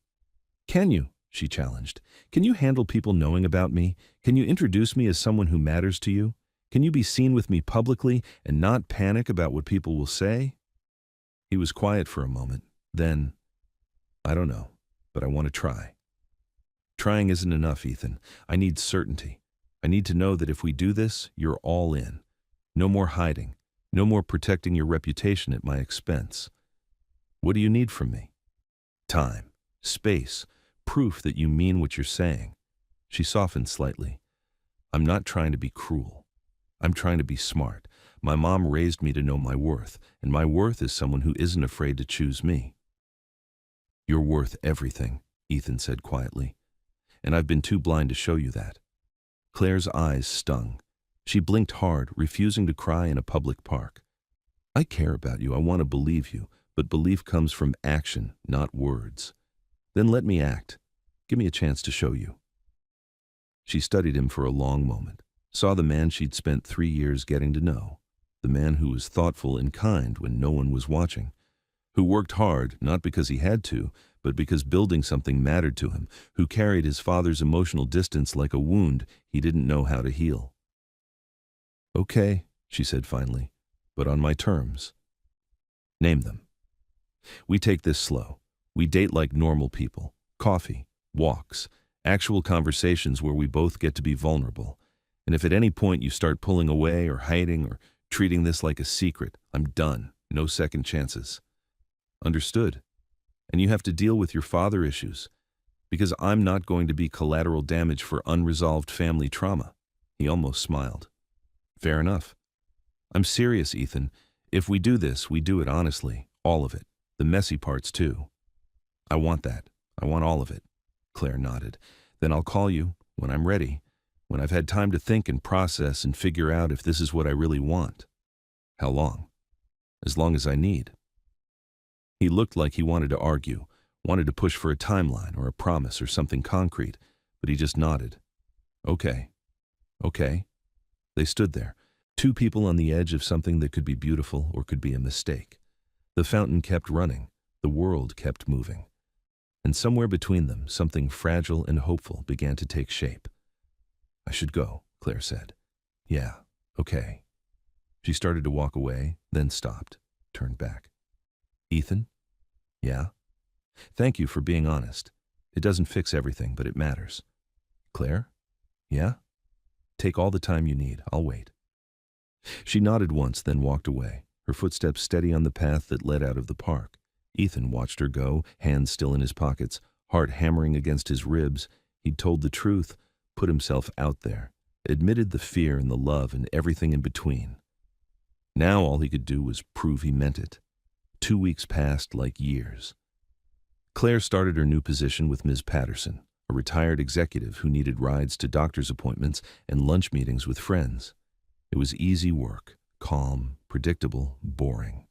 Speaker 1: Can you? She challenged. Can you handle people knowing about me? Can you introduce me as someone who matters to you? Can you be seen with me publicly and not panic about what people will say? He was quiet for a moment. Then, I don't know, but I want to try. Trying isn't enough, Ethan. I need certainty. I need to know that if we do this, you're all in. No more hiding. No more protecting your reputation at my expense. What do you need from me? Time, space, proof that you mean what you're saying. She softened slightly. I'm not trying to be cruel. I'm trying to be smart. My mom raised me to know my worth, and my worth is someone who isn't afraid to choose me. You're worth everything, Ethan said quietly, and I've been too blind to show you that. Claire's eyes stung. She blinked hard, refusing to cry in a public park. I care about you, I want to believe you, but belief comes from action, not words. Then let me act. Give me a chance to show you. She studied him for a long moment, saw the man she'd spent 3 years getting to know, the man who was thoughtful and kind when no one was watching, who worked hard not because he had to, but because building something mattered to him, who carried his father's emotional distance like a wound he didn't know how to heal. Okay, she said finally, but on my terms. Name them. We take this slow. We date like normal people. Coffee, walks, actual conversations where we both get to be vulnerable. And if at any point you start pulling away or hiding or treating this like a secret, I'm done. No second chances. Understood. And you have to deal with your father issues, because I'm not going to be collateral damage for unresolved family trauma. He almost smiled. Fair enough. I'm serious, Ethan. If we do this, we do it honestly. All of it. The messy parts, too. I want that. I want all of it. Claire nodded. Then I'll call you when I'm ready, when I've had time to think and process and figure out if this is what I really want. How long? As long as I need. He looked like he wanted to argue, wanted to push for a timeline or a promise or something concrete, but he just nodded. Okay. Okay. They stood there, two people on the edge of something that could be beautiful or could be a mistake. The fountain kept running, the world kept moving. And somewhere between them, something fragile and hopeful began to take shape. I should go, Claire said. Yeah, okay. She started to walk away, then stopped, turned back. Ethan? Yeah? Thank you for being honest. It doesn't fix everything, but it matters. Claire? Yeah? Take all the time you need. I'll wait. She nodded once, then walked away, her footsteps steady on the path that led out of the park. Ethan watched her go, hands still in his pockets, heart hammering against his ribs. He'd told the truth, put himself out there, admitted the fear and the love and everything in between. Now all he could do was prove he meant it. 2 weeks passed like years. Claire started her new position with Ms. Patterson, a retired executive who needed rides to doctor's appointments and lunch meetings with friends. It was easy work, calm, predictable, boring.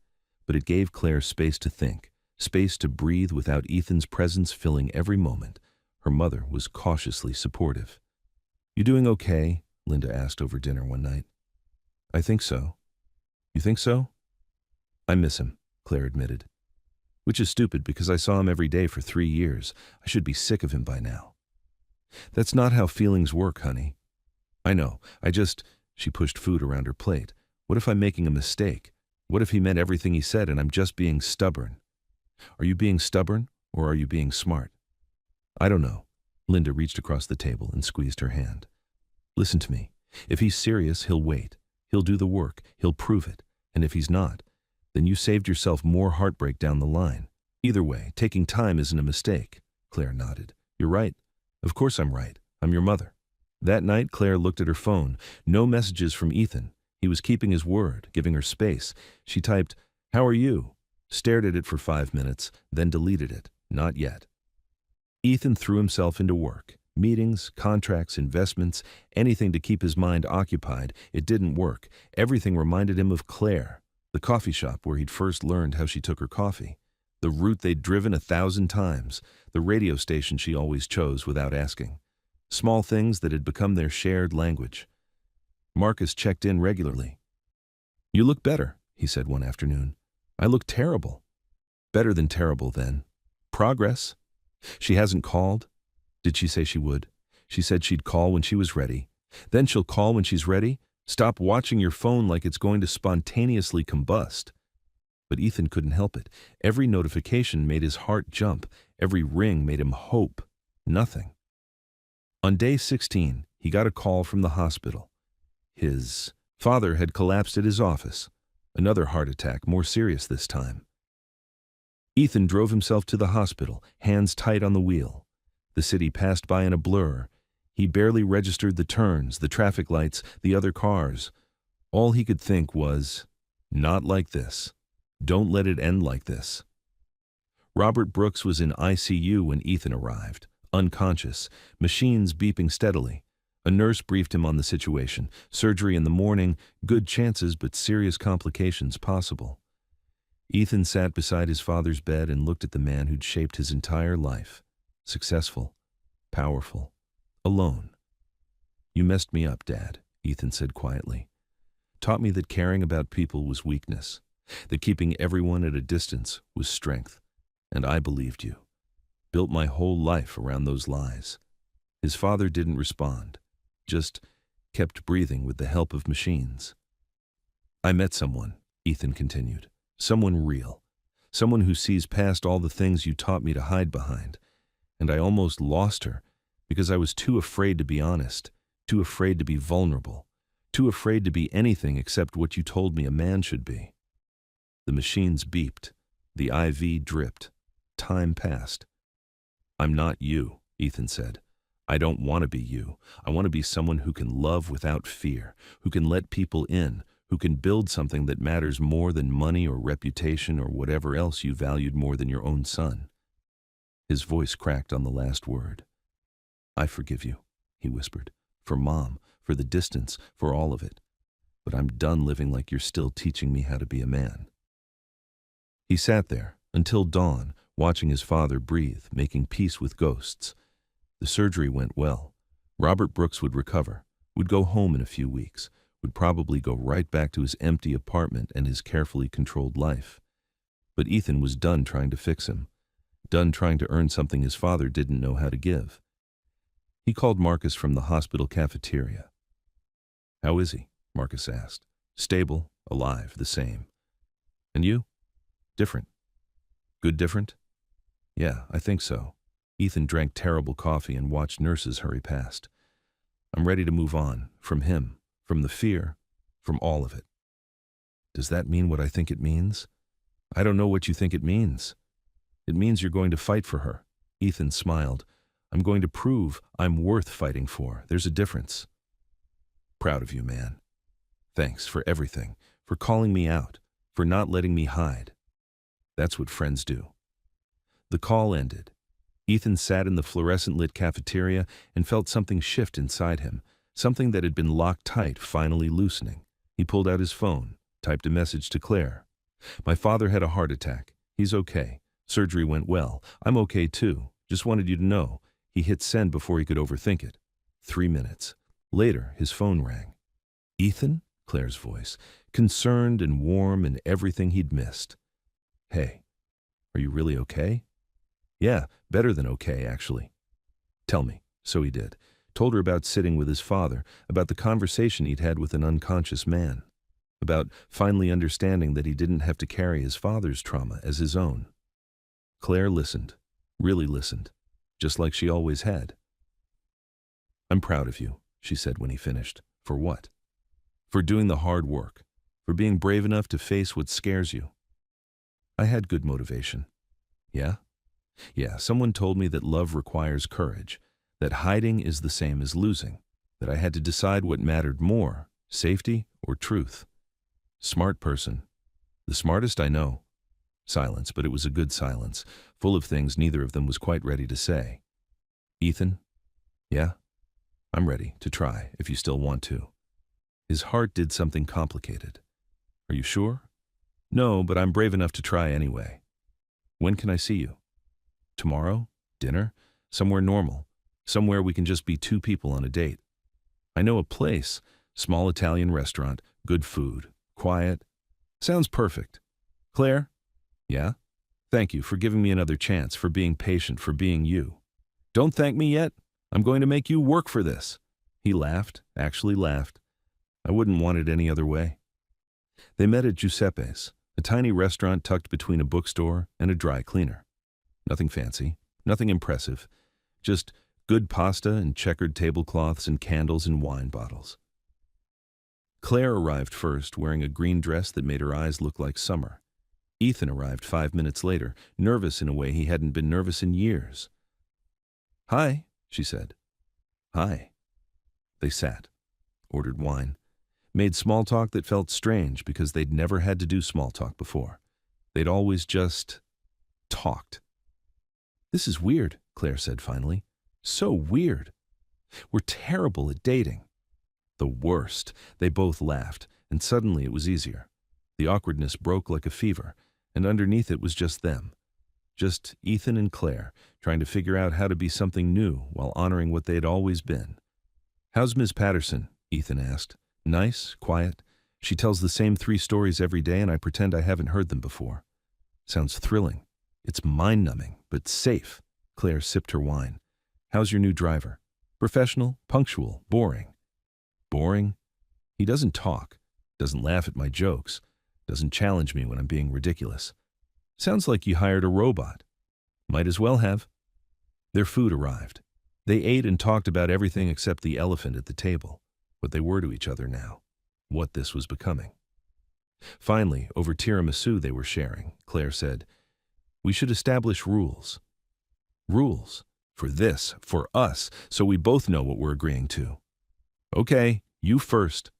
Speaker 1: But it gave Claire space to think, space to breathe without Ethan's presence filling every moment. Her mother was cautiously supportive. You doing okay? Linda asked over dinner one night. I think so. You think so? I miss him, Claire admitted. Which is stupid because I saw him every day for 3 years. I should be sick of him by now. That's not how feelings work, honey. I know. She pushed food around her plate. What if I'm making a mistake? What if he meant everything he said and I'm just being stubborn? Are you being stubborn or are you being smart? I don't know. Linda reached across the table and squeezed her hand. Listen to me. If he's serious, he'll wait. He'll do the work. He'll prove it. And if he's not, then you saved yourself more heartbreak down the line. Either way, taking time isn't a mistake. Claire nodded. You're right. Of course I'm right. I'm your mother. That night, Claire looked at her phone. No messages from Ethan. He was keeping his word, giving her space. She typed, "How are you?" Stared at it for 5 minutes, then deleted it. Not yet. Ethan threw himself into work, Meetings, contracts, investments, anything to keep his mind occupied. It didn't work. Everything reminded him of Claire, the coffee shop where he'd first learned how she took her coffee, the route they'd driven 1,000 times, the radio station she always chose without asking. Small things that had become their shared language. Marcus checked in regularly. "You look better," he said one afternoon. "I look terrible." "Better than terrible, then. Progress." "She hasn't called?" "Did she say she would?" "She said she'd call when she was ready." "Then she'll call when she's ready? Stop watching your phone like it's going to spontaneously combust." But Ethan couldn't help it. Every notification made his heart jump. Every ring made him hope. Nothing. On day 16, he got a call from the hospital. His father had collapsed at his office. Another heart attack, more serious this time. Ethan drove himself to the hospital, hands tight on the wheel. The city passed by in a blur. He barely registered the turns, the traffic lights, the other cars. All he could think was, not like this. Don't let it end like this. Robert Brooks was in ICU when Ethan arrived, unconscious, machines beeping steadily. A nurse briefed him on the situation. Surgery in the morning, good chances but serious complications possible. Ethan sat beside his father's bed and looked at the man who'd shaped his entire life. Successful, powerful, alone. "You messed me up, Dad," Ethan said quietly. "Taught me that caring about people was weakness, that keeping everyone at a distance was strength. And I believed you. Built my whole life around those lies." His father didn't respond, just kept breathing with the help of machines. "I met someone," Ethan continued. "Someone real. Someone who sees past all the things you taught me to hide behind. And I almost lost her because I was too afraid to be honest, too afraid to be vulnerable, too afraid to be anything except what you told me a man should be." The machines beeped. The IV dripped. Time passed. "I'm not you," Ethan said. "I don't want to be you. I want to be someone who can love without fear, who can let people in, who can build something that matters more than money or reputation or whatever else you valued more than your own son." His voice cracked on the last word. "I forgive you," he whispered. "For Mom, for the distance, for all of it. But I'm done living like you're still teaching me how to be a man." He sat there until dawn, watching his father breathe, making peace with ghosts. The surgery went well. Robert Brooks would recover, would go home in a few weeks, would probably go right back to his empty apartment and his carefully controlled life. But Ethan was done trying to fix him, done trying to earn something his father didn't know how to give. He called Marcus from the hospital cafeteria. "How is he?" Marcus asked. "Stable, alive, the same. And you? Different. Good different?" "Yeah, I think so." Ethan drank terrible coffee and watched nurses hurry past. "I'm ready to move on, from him, from the fear, from all of it." "Does that mean what I think it means?" "I don't know what you think it means." "It means you're going to fight for her." Ethan smiled. "I'm going to prove I'm worth fighting for. There's a difference." "Proud of you, man. Thanks for everything, for calling me out, for not letting me hide. That's what friends do." The call ended. Ethan sat in the fluorescent-lit cafeteria and felt something shift inside him, something that had been locked tight finally loosening. He pulled out his phone, typed a message to Claire. "My father had a heart attack. He's okay. Surgery went well. I'm okay too. Just wanted you to know." He hit send before he could overthink it. 3 minutes. Later, his phone rang. "Ethan?" Claire's voice, concerned and warm and everything he'd missed. "Hey, are you really okay?" "Yeah, better than okay, actually." "Tell me." So he did. Told her about sitting with his father, about the conversation he'd had with an unconscious man, about finally understanding that he didn't have to carry his father's trauma as his own. Claire listened, really listened, just like she always had. "I'm proud of you," she said when he finished. "For what?" "For doing the hard work, for being brave enough to face what scares you." "I had good motivation." "Yeah?" "Yeah, someone told me that love requires courage, that hiding is the same as losing, that I had to decide what mattered more, safety or truth." "Smart person." "The smartest I know." Silence, but it was a good silence, full of things neither of them was quite ready to say. "Ethan, Yeah, I'm ready to try if you still want to. His heart did something complicated. Are you sure? No, but I'm brave enough to try anyway. When can I see you? Tomorrow? Dinner? Somewhere normal. Somewhere we can just be two people on a date. I know a place, small Italian restaurant, good food, quiet. Sounds perfect. Claire? Yeah? Thank you for giving me another chance, for being patient, for being you. Don't thank me yet. I'm going to make you work for this. He laughed, actually laughed. I wouldn't want it any other way. They met at Giuseppe's, a tiny restaurant tucked between a bookstore and a dry cleaner. Nothing fancy, nothing impressive, just good pasta and checkered tablecloths and candles and wine bottles. Claire arrived first, wearing a green dress that made her eyes look like summer. Ethan arrived 5 minutes later, nervous in a way he hadn't been nervous in years. Hi, she said. Hi. They sat, ordered wine, made small talk that felt strange because they'd never had to do small talk before. They'd always just talked. This is weird, Claire said finally. So weird. We're terrible at dating. The worst. They both laughed, and suddenly it was easier. The awkwardness broke like a fever, and underneath it was just them. Just Ethan and Claire, trying to figure out how to be something new while honoring what they'd always been. How's Ms. Patterson? Ethan asked. Nice, quiet. She tells the same 3 stories every day and I pretend I haven't heard them before. Sounds thrilling. It's mind-numbing, but safe. Claire sipped her wine. How's your new driver? Professional, punctual, boring. Boring? He doesn't talk, doesn't laugh at my jokes, doesn't challenge me when I'm being ridiculous. Sounds like you hired a robot. Might as well have. Their food arrived. They ate and talked about everything except the elephant at the table, what they were to each other now, what this was becoming. Finally, over tiramisu they were sharing, Claire said, we should establish rules. Rules. For this, for us, so we both know what we're agreeing to. Okay, you first.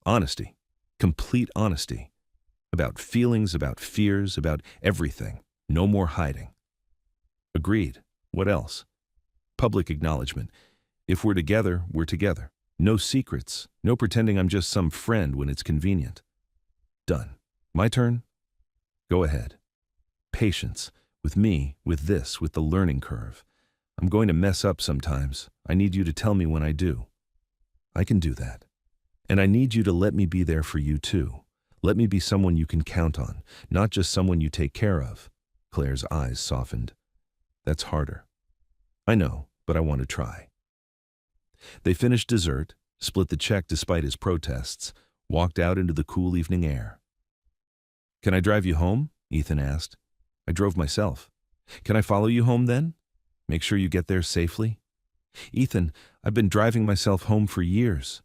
Speaker 1: Honesty. Complete honesty. About feelings, about fears, about everything. No more hiding. Agreed. What else? Public acknowledgement. If we're together, we're together. No secrets. No pretending I'm just some friend when it's convenient. Done. My turn? Go ahead. Patience. With me, with this, with the learning curve. I'm going to mess up sometimes. I need you to tell me when I do. I can do that. And I need you to let me be there for you too. Let me be someone you can count on, not just someone you take care of. Claire's eyes softened. That's harder. I know, but I want to try. They finished dessert, split the check despite his protests, walked out into the cool evening air. Can I drive you home? Ethan asked. I drove myself. Can I follow you home then? Make sure you get there safely? Ethan, I've been driving myself home for years.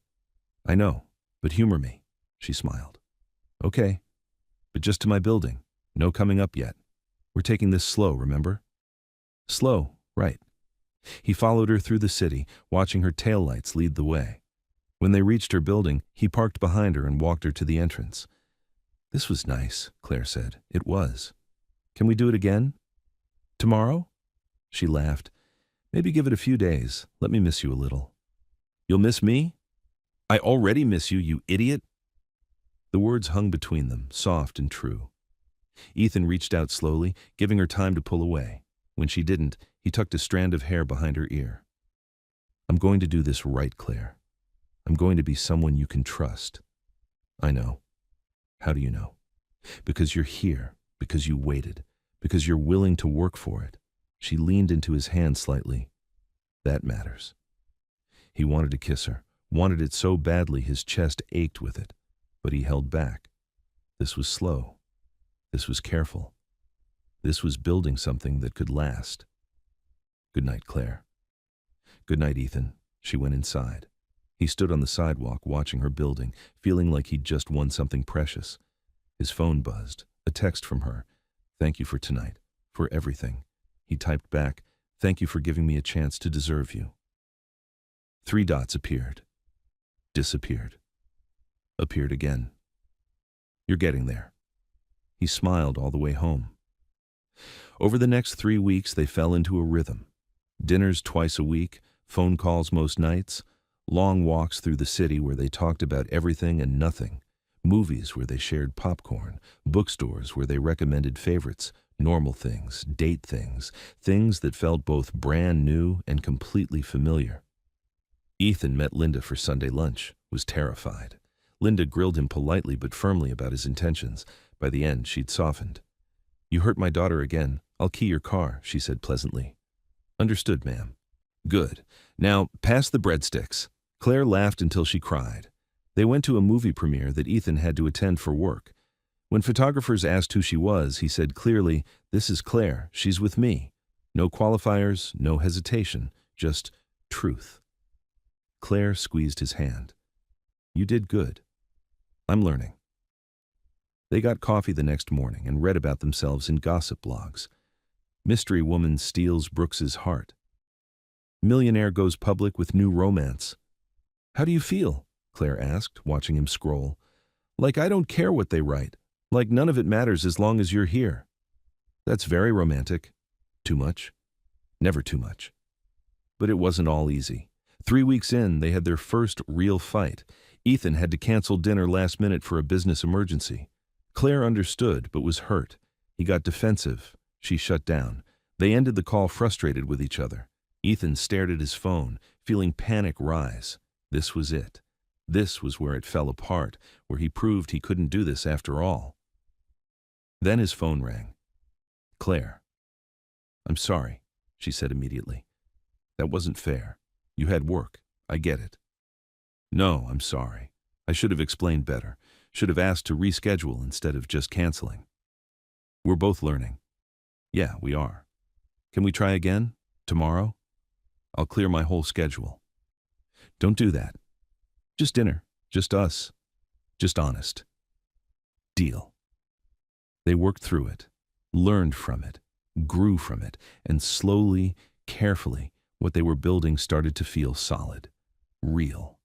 Speaker 1: I know, but humor me, she smiled. Okay, but just to my building. No coming up yet. We're taking this slow, remember? Slow, right. He followed her through the city, watching her taillights lead the way. When they reached her building, he parked behind her and walked her to the entrance. This was nice, Claire said. It was. Can we do it again? Tomorrow? She laughed. Maybe give it a few days. Let me miss you a little. You'll miss me? I already miss you, you idiot. The words hung between them, soft and true. Ethan reached out slowly, giving her time to pull away. When she didn't, he tucked a strand of hair behind her ear. I'm going to do this right, Claire. I'm going to be someone you can trust. I know. How do you know? Because you're here, because you waited, because you're willing to work for it. She leaned into his hand slightly. That matters. He wanted to kiss her, wanted it so badly his chest ached with it, but he held back. This was slow. This was careful. This was building something that could last. Good night, Claire. Good night, Ethan. She went inside. He stood on the sidewalk watching her building, feeling like he'd just won something precious. His phone buzzed. A text from her. Thank you for tonight. For everything. He typed back, thank you for giving me a chance to deserve you. 3 dots appeared. Disappeared. Appeared again. You're getting there. He smiled all the way home. Over the next 3 weeks, they fell into a rhythm. Dinners twice a week, phone calls most nights, long walks through the city where they talked about everything and nothing, movies where they shared popcorn, bookstores where they recommended favorites, normal things, date things, things that felt both brand new and completely familiar. Ethan met Linda for Sunday lunch, was terrified. Linda grilled him politely but firmly about his intentions. By the end, she'd softened. "You hurt my daughter again. I'll key your car," she said pleasantly. "Understood, ma'am." "Good. Now, pass the breadsticks." Claire laughed until she cried. They went to a movie premiere that Ethan had to attend for work. When photographers asked who she was, he said clearly, "This is Claire. She's with me." No qualifiers, no hesitation, just truth. Claire squeezed his hand. "You did good. I'm learning." They got coffee the next morning and read about themselves in gossip blogs. Mystery woman steals Brooks's heart. Millionaire goes public with new romance. "How do you feel?" Claire asked, watching him scroll. "Like I don't care what they write. Like none of it matters as long as you're here." "That's very romantic." "Too much?" "Never too much." But it wasn't all easy. 3 weeks in, they had their first real fight. Ethan had to cancel dinner last minute for a business emergency. Claire understood, but was hurt. He got defensive. She shut down. They ended the call frustrated with each other. Ethan stared at his phone, feeling panic rise. This was it. This was where it fell apart, where he proved he couldn't do this after all. Then his phone rang. "Claire." "I'm sorry," she said immediately. "That wasn't fair. You had work. I get it." "No, I'm sorry. I should have explained better. Should have asked to reschedule instead of just canceling." "We're both learning." "Yeah, we are. Can we try again? Tomorrow? I'll clear my whole schedule." "Don't do that. Just dinner. Just us. Just honest." "Deal." They worked through it, learned from it, grew from it, and slowly, carefully, what they were building started to feel solid, real,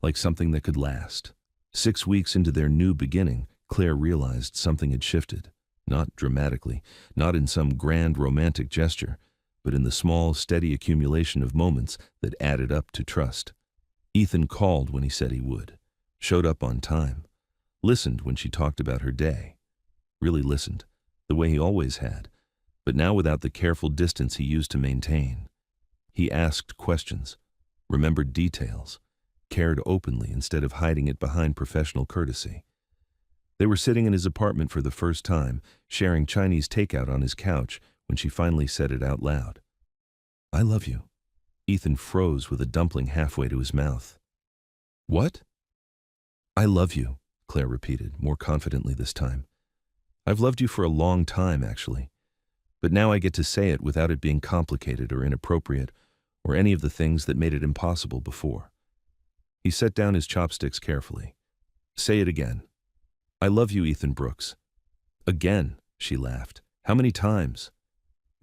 Speaker 1: like something that could last. 6 weeks into their new beginning, Claire realized something had shifted, not dramatically, not in some grand romantic gesture, but in the small, steady accumulation of moments that added up to trust. Ethan called when he said he would, showed up on time, listened when she talked about her day, really listened, the way he always had, but now without the careful distance he used to maintain. He asked questions, remembered details, cared openly instead of hiding it behind professional courtesy. They were sitting in his apartment for the first time, sharing Chinese takeout on his couch, when she finally said it out loud. "I love you." Ethan froze with a dumpling halfway to his mouth. "What?" "I love you," Claire repeated, more confidently this time. "I've loved you for a long time, actually. But now I get to say it without it being complicated or inappropriate, or any of the things that made it impossible before." He set down his chopsticks carefully. "Say it again." "I love you, Ethan Brooks." "Again," she laughed. "How many times?"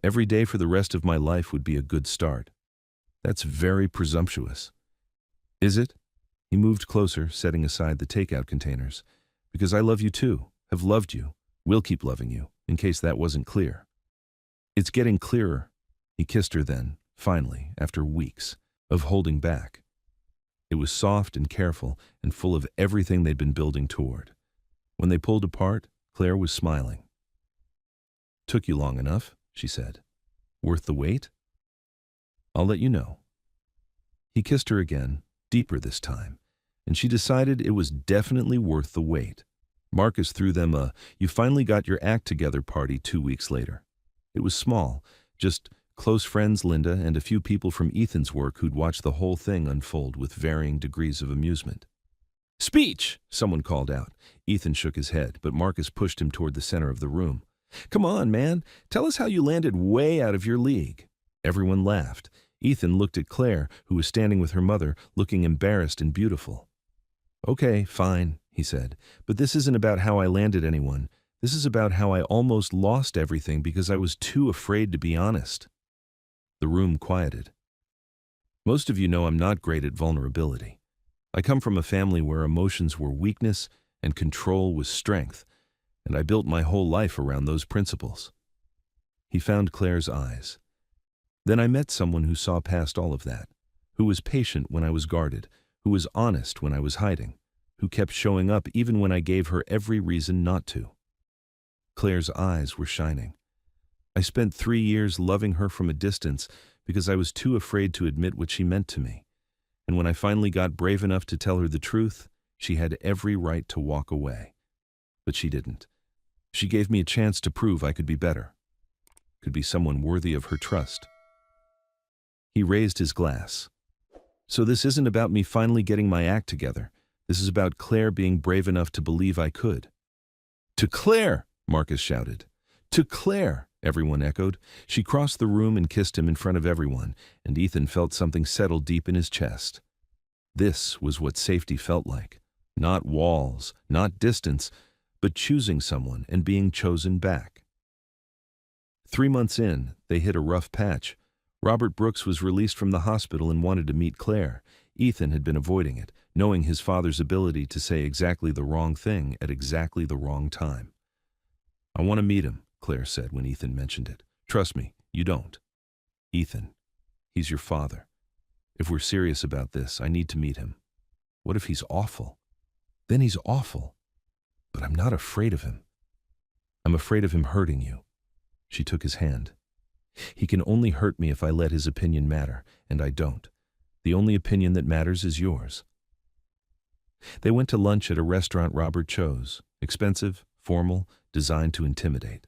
Speaker 1: "Every day for the rest of my life would be a good start." "That's very presumptuous." "Is it?" He moved closer, setting aside the takeout containers. "Because I love you too, have loved you, will keep loving you, in case that wasn't clear." "It's getting clearer." He kissed her then, finally, after weeks of holding back. It was soft and careful and full of everything they'd been building toward. When they pulled apart, Claire was smiling. "Took you long enough," she said. "Worth the wait?" "I'll let you know." He kissed her again, deeper this time, and she decided it was definitely worth the wait. Marcus threw them a "you finally got your act together" party 2 weeks later. It was small, just close friends Linda and a few people from Ethan's work who'd watched the whole thing unfold with varying degrees of amusement. "Speech!" someone called out. Ethan shook his head, but Marcus pushed him toward the center of the room. "Come on, man. Tell us how you landed way out of your league." Everyone laughed. Ethan looked at Claire, who was standing with her mother, looking embarrassed and beautiful. "Okay, fine," he said, "but this isn't about how I landed anyone. This is about how I almost lost everything because I was too afraid to be honest." The room quieted. "Most of you know I'm not great at vulnerability. I come from a family where emotions were weakness and control was strength, and I built my whole life around those principles." He found Claire's eyes. "Then I met someone who saw past all of that. who was patient when I was guarded, who was honest when I was hiding, who kept showing up even when I gave her every reason not to. Claire's eyes were shining. I spent 3 years loving her from a distance because I was too afraid to admit what she meant to me. And when I finally got brave enough to tell her the truth, she had every right to walk away. But she didn't. She gave me a chance to prove I could be better, could be someone worthy of her trust. He raised his glass. So this isn't about me finally getting my act together. This is about Claire being brave enough to believe I could. "To Claire!" Marcus shouted. "To Claire!" everyone echoed. She crossed the room and kissed him in front of everyone, and Ethan felt something settle deep in his chest. This was what safety felt like. Not walls, not distance, but choosing someone and being chosen back. 3 months in, they hit a rough patch. Robert Brooks was released from the hospital and wanted to meet Claire. Ethan had been avoiding it, knowing his father's ability to say exactly the wrong thing at exactly the wrong time. "I want to meet him," Claire said when Ethan mentioned it. "Trust me, you don't." "Ethan, he's your father. If we're serious about this, I need to meet him. What if he's awful? Then he's awful. But I'm not afraid of him. I'm afraid of him hurting you." She took his hand. "He can only hurt me if I let his opinion matter, and I don't. The only opinion that matters is yours." They went to lunch at a restaurant Robert chose. Expensive, formal, designed to intimidate.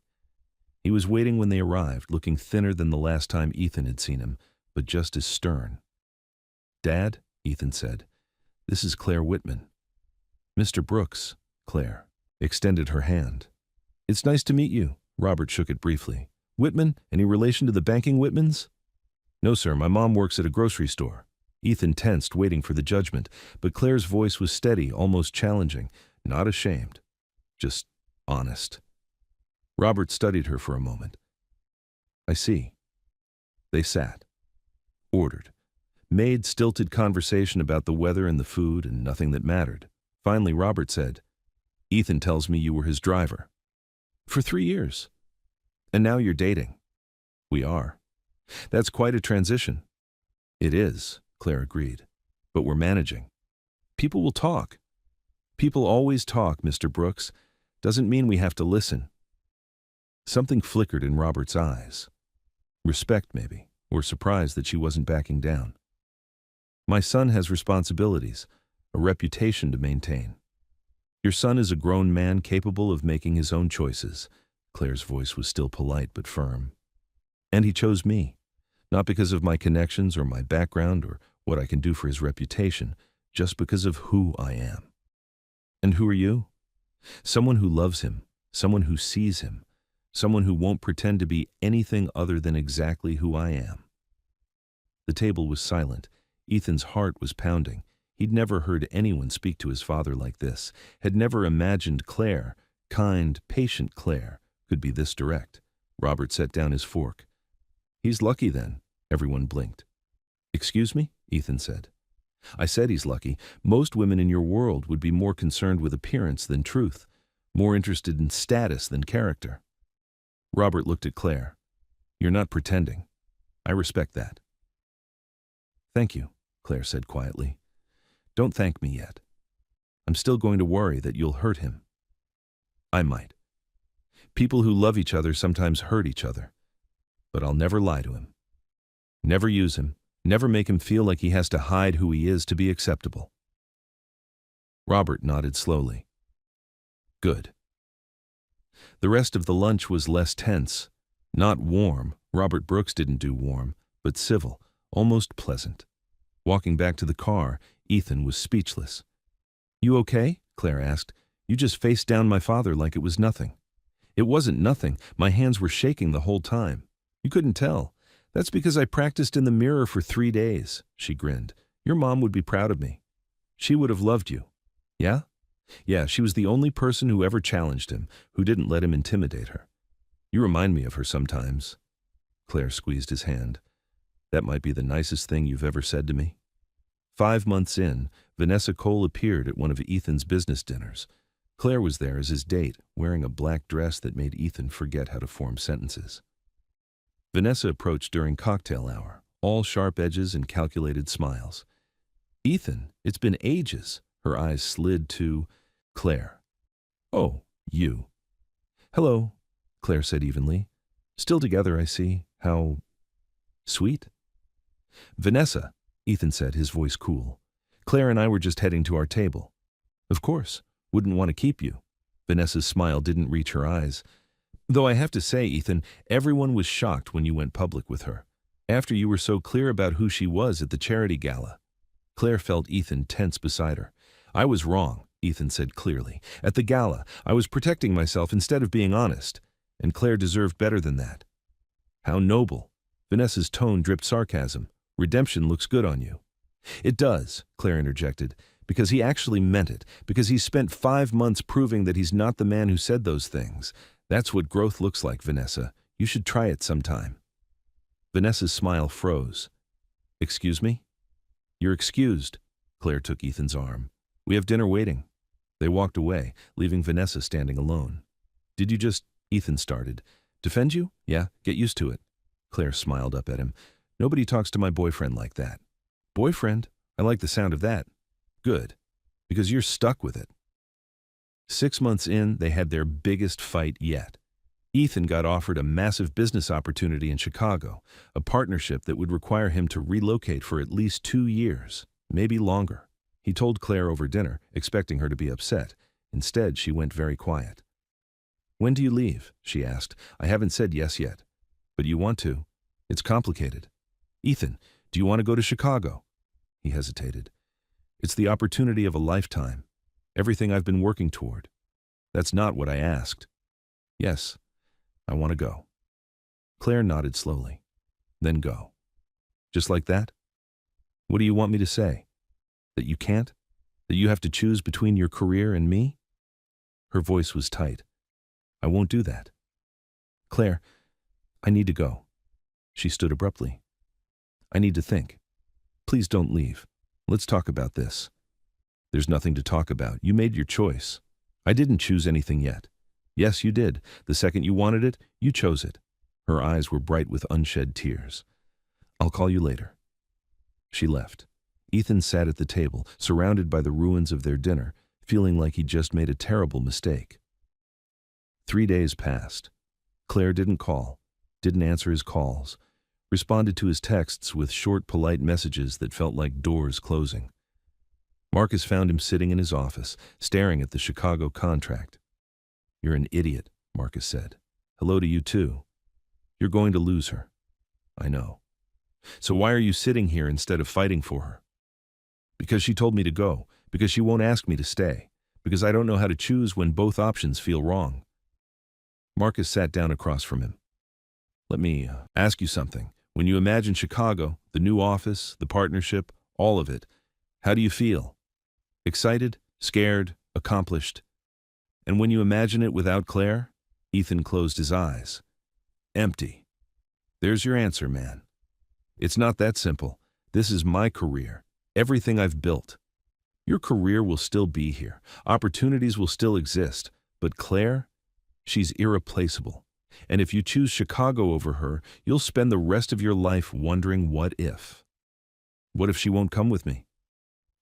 Speaker 1: He was waiting when they arrived, looking thinner than the last time Ethan had seen him, but just as stern. "Dad," Ethan said, "this is Claire Whitman." "Mr. Brooks," Claire extended her hand. "It's nice to meet you." Robert shook it briefly. "Whitman, any relation to the banking Whitmans?" "No, sir, my mom works at a grocery store." Ethan tensed, waiting for the judgment, but Claire's voice was steady, almost challenging, not ashamed, just honest. Robert studied her for a moment. "I see." They sat, ordered, made stilted conversation about the weather and the food and nothing that mattered. Finally, Robert said, "Ethan tells me you were his driver." "For 3 years. And now you're dating." "We are." "That's quite a transition." "It is," Claire agreed. "But we're managing. People will talk." "People always talk, Mr. Brooks. Doesn't mean we have to listen." Something flickered in Robert's eyes. Respect, maybe, or surprise that she wasn't backing down. "My son has responsibilities, a reputation to maintain. Your son is a grown man capable of making his own choices." Claire's voice was still polite but firm. "And he chose me, not because of my connections or my background or what I can do for his reputation, just because of who I am." "And who are you?" "Someone who loves him, someone who sees him, someone who won't pretend to be anything other than exactly who I am." The table was silent. Ethan's heart was pounding. He'd never heard anyone speak to his father like this, had never imagined Claire, kind, patient Claire, could be this direct. Robert set down his fork. "He's lucky then." Everyone blinked. "Excuse me?" Ethan said. "I said he's lucky. Most women in your world would be more concerned with appearance than truth, more interested in status than character." Robert looked at Claire. "You're not pretending. I respect that." "Thank you," Claire said quietly. "Don't thank me yet. I'm still going to worry that you'll hurt him." "I might. People who love each other sometimes hurt each other. But I'll never lie to him. Never use him. Never make him feel like he has to hide who he is to be acceptable." Robert nodded slowly. "Good." The rest of the lunch was less tense. Not warm. Robert Brooks didn't do warm, but civil, almost pleasant. Walking back to the car, Ethan was speechless. "You okay?" Claire asked. "You just faced down my father like it was nothing." "It wasn't nothing. My hands were shaking the whole time. You couldn't tell. That's because I practiced in the mirror for 3 days." She grinned. "Your mom would be proud of me. She would have loved you." "Yeah?" "Yeah, she was the only person who ever challenged him, who didn't let him intimidate her. You remind me of her sometimes." Claire squeezed his hand. "That might be the nicest thing you've ever said to me." 5 months in, Vanessa Cole appeared at one of Ethan's business dinners. Claire was there as his date, wearing a black dress that made Ethan forget how to form sentences. Vanessa approached during cocktail hour, all sharp edges and calculated smiles. "Ethan, it's been ages." Her eyes slid to Claire. "Oh, you." "Hello," Claire said evenly. "Still together, I see. How sweet." "Vanessa," Ethan said, his voice cool. "Claire and I were just heading to our table." "Of course. Wouldn't want to keep you." Vanessa's smile didn't reach her eyes. "Though I have to say, Ethan, everyone was shocked when you went public with her, after you were so clear about who she was at the charity gala." Claire felt Ethan tense beside her. "I was wrong," Ethan said clearly. "At the gala, I was protecting myself instead of being honest, and Claire deserved better than that." "How noble." Vanessa's tone dripped sarcasm. "Redemption looks good on you." "It does," Claire interjected, "because he actually meant it, because he spent 5 months proving that he's not the man who said those things. That's what growth looks like, Vanessa. You should try it sometime." Vanessa's smile froze. "Excuse me?" "You're excused." Claire took Ethan's arm. "We have dinner waiting." They walked away, leaving Vanessa standing alone. "Did you just," Ethan started, "defend you? Yeah, get used to it." Claire smiled up at him. "Nobody talks to my boyfriend like that." "Boyfriend? I like the sound of that." "Good, because you're stuck with it." 6 months in, they had their biggest fight yet. Ethan got offered a massive business opportunity in Chicago, a partnership that would require him to relocate for at least 2 years, maybe longer. He told Claire over dinner, expecting her to be upset. Instead, she went very quiet. "When do you leave?" she asked. "I haven't said yes yet." "But you want to. It's complicated." "Ethan, do you want to go to Chicago?" He hesitated. "It's the opportunity of a lifetime. Everything I've been working toward." "That's not what I asked." "Yes, I want to go." Claire nodded slowly. "Then go." "Just like that?" "What do you want me to say? That you can't? That you have to choose between your career and me?" Her voice was tight. "I won't do that." "Claire, I need to go." She stood abruptly. "I need to think. Please don't leave. Let's talk about this." "There's nothing to talk about. You made your choice." "I didn't choose anything yet." "Yes, you did. The second you wanted it, you chose it." Her eyes were bright with unshed tears. "I'll call you later." She left. Ethan sat at the table, surrounded by the ruins of their dinner, feeling like he'd just made a terrible mistake. 3 days passed. Claire didn't call, didn't answer his calls, responded to his texts with short, polite messages that felt like doors closing. Marcus found him sitting in his office, staring at the Chicago contract. "You're an idiot," Marcus said. "Hello to you too. You're going to lose her." "I know." "So why are you sitting here instead of fighting for her?" "Because she told me to go, because she won't ask me to stay, because I don't know how to choose when both options feel wrong." Marcus sat down across from him. "Let me ask you something. When you imagine Chicago, the new office, the partnership, all of it, how do you feel? Excited? Scared? Accomplished? And when you imagine it without Claire?" Ethan closed his eyes. "Empty." "There's your answer, man. It's not that simple. This is my career, everything I've built. Your career will still be here. Opportunities will still exist. But Claire? She's irreplaceable. And if you choose Chicago over her, you'll spend the rest of your life wondering what if. What if she won't come with me?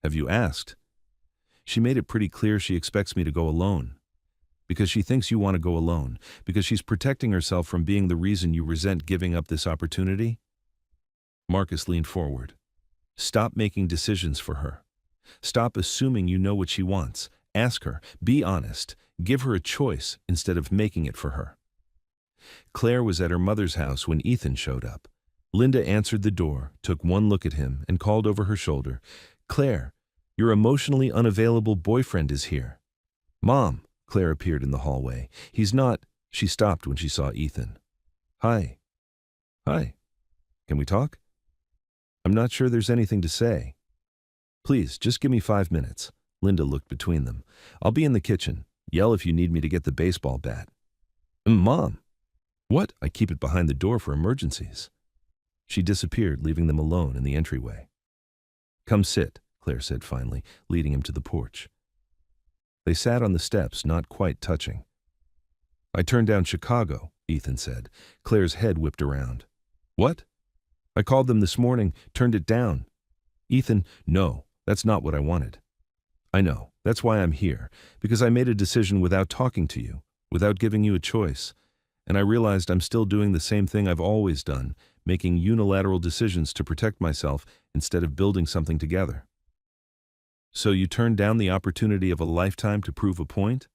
Speaker 1: Have you asked? She made it pretty clear she expects me to go alone. Because she thinks you want to go alone. Because she's protecting herself from being the reason you resent giving up this opportunity." Marcus leaned forward. "Stop making decisions for her. Stop assuming you know what she wants. Ask her. Be honest. Give her a choice instead of making it for her." Claire was at her mother's house when Ethan showed up. Linda answered the door, took one look at him, and called over her shoulder, "Claire, your emotionally unavailable boyfriend is here." "Mom," Claire appeared in the hallway. "He's not—" She stopped when she saw Ethan. "Hi." "Hi. Can we talk?" "I'm not sure there's anything to say." "Please, just give me 5 minutes." Linda looked between them. "I'll be in the kitchen. Yell if you need me to get the baseball bat." "Mom." "What? I keep it behind the door for emergencies." She disappeared, leaving them alone in the entryway. "Come sit," Claire said finally, leading him to the porch. They sat on the steps, not quite touching. "I turned down Chicago," Ethan said. Claire's head whipped around. "What?" I called them this morning, turned it down. Ethan, no, that's not what I wanted. I know, that's why I'm here, because I made a decision without talking to you, without giving you a choice. And I realized I'm still doing the same thing I've always done, making unilateral decisions to protect myself instead of building something together. So you turned down the opportunity of a lifetime to prove a point?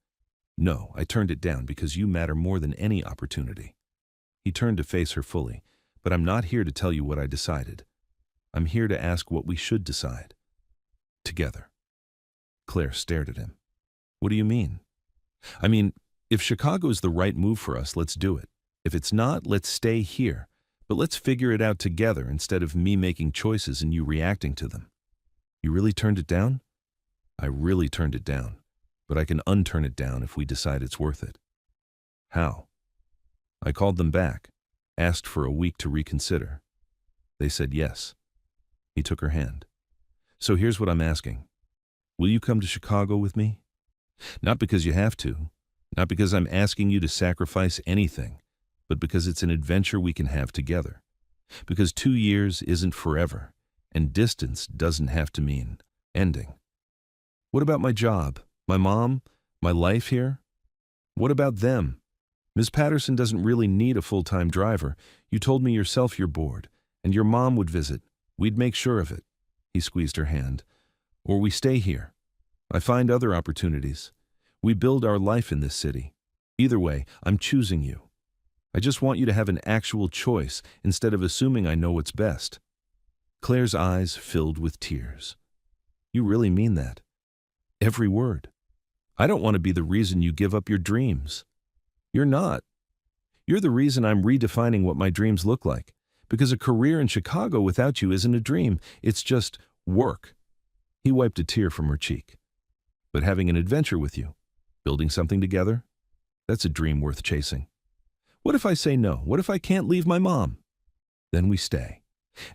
Speaker 1: No, I turned it down because you matter more than any opportunity. He turned to face her fully, but I'm not here to tell you what I decided. I'm here to ask what we should decide. Together. Claire stared at him. What do you mean? I mean, if Chicago is the right move for us, let's do it. If it's not, let's stay here. But let's figure it out together instead of me making choices and you reacting to them. You really turned it down? I really turned it down, but I can unturn it down if we decide it's worth it. How? I called them back, asked for a week to reconsider. They said yes. He took her hand. So here's what I'm asking. Will you come to Chicago with me? Not because you have to, not because I'm asking you to sacrifice anything, but because it's an adventure we can have together. Because 2 years isn't forever, and distance doesn't have to mean ending. What about my job, my mom, my life here? What about them? Ms. Patterson doesn't really need a full-time driver. You told me yourself you're bored, and your mom would visit. We'd make sure of it. He squeezed her hand. Or we stay here. I find other opportunities. We build our life in this city. Either way, I'm choosing you. I just want you to have an actual choice instead of assuming I know what's best. Claire's eyes filled with tears. You really mean that? Every word. I don't want to be the reason you give up your dreams. You're not. You're the reason I'm redefining what my dreams look like. Because a career in Chicago without you isn't a dream. It's just work. He wiped a tear from her cheek. But having an adventure with you, building something together, that's a dream worth chasing. What if I say no? What if I can't leave my mom? Then we stay.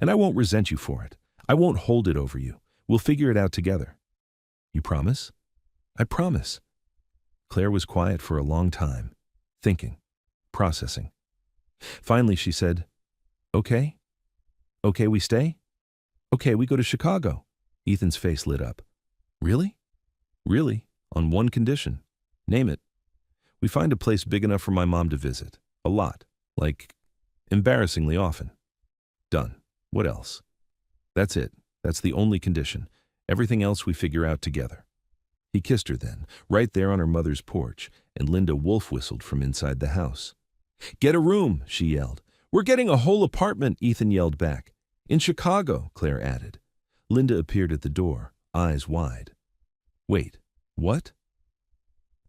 Speaker 1: And I won't resent you for it. I won't hold it over you. We'll figure it out together. You promise? I promise. Claire was quiet for a long time, thinking, processing. Finally, she said, Okay? Okay, we stay? Okay, we go to Chicago. Ethan's face lit up. Really? Really? On one condition. Name it. We find a place big enough for my mom to visit. A lot. Like, embarrassingly often. Done. What else? That's it. That's the only condition. Everything else we figure out together. He kissed her then, right there on her mother's porch, and Linda wolf whistled from inside the house. Get a room, she yelled. We're getting a whole apartment, Ethan yelled back. In Chicago, Claire added. Linda appeared at the door, eyes wide. Wait, what?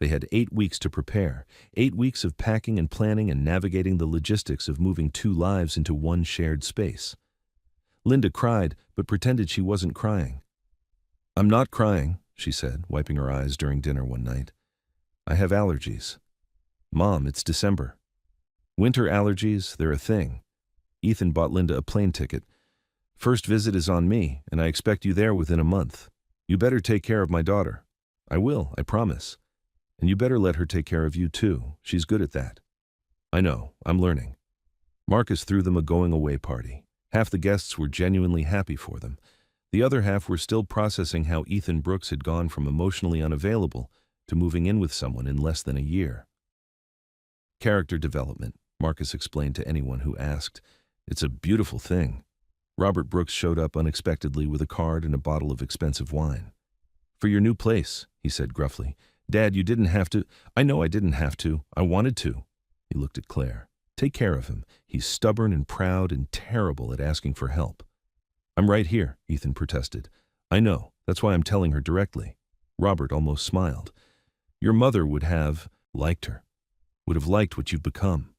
Speaker 1: They had 8 weeks to prepare, 8 weeks of packing and planning and navigating the logistics of moving 2 lives into one shared space. Linda cried, but pretended she wasn't crying. I'm not crying, she said, wiping her eyes during dinner one night. I have allergies. Mom, it's December. Winter allergies, they're a thing. Ethan bought Linda a plane ticket. First visit is on me, and I expect you there within a month. You better take care of my daughter. I will, I promise. And you better let her take care of you too. She's good at that. I know, I'm learning. Marcus threw them a going-away party. Half the guests were genuinely happy for them. The other half were still processing how Ethan Brooks had gone from emotionally unavailable to moving in with someone in less than a year. Character development, Marcus explained to anyone who asked. It's a beautiful thing. Robert Brooks showed up unexpectedly with a card and a bottle of expensive wine. For your new place, he said gruffly. Dad, you didn't have to. I know I didn't have to. I wanted to. He looked at Claire. Take care of him. He's stubborn and proud and terrible at asking for help. I'm right here, Ethan protested. I know. That's why I'm telling her directly. Robert almost smiled. Your mother would have liked her. Would have liked what you've become.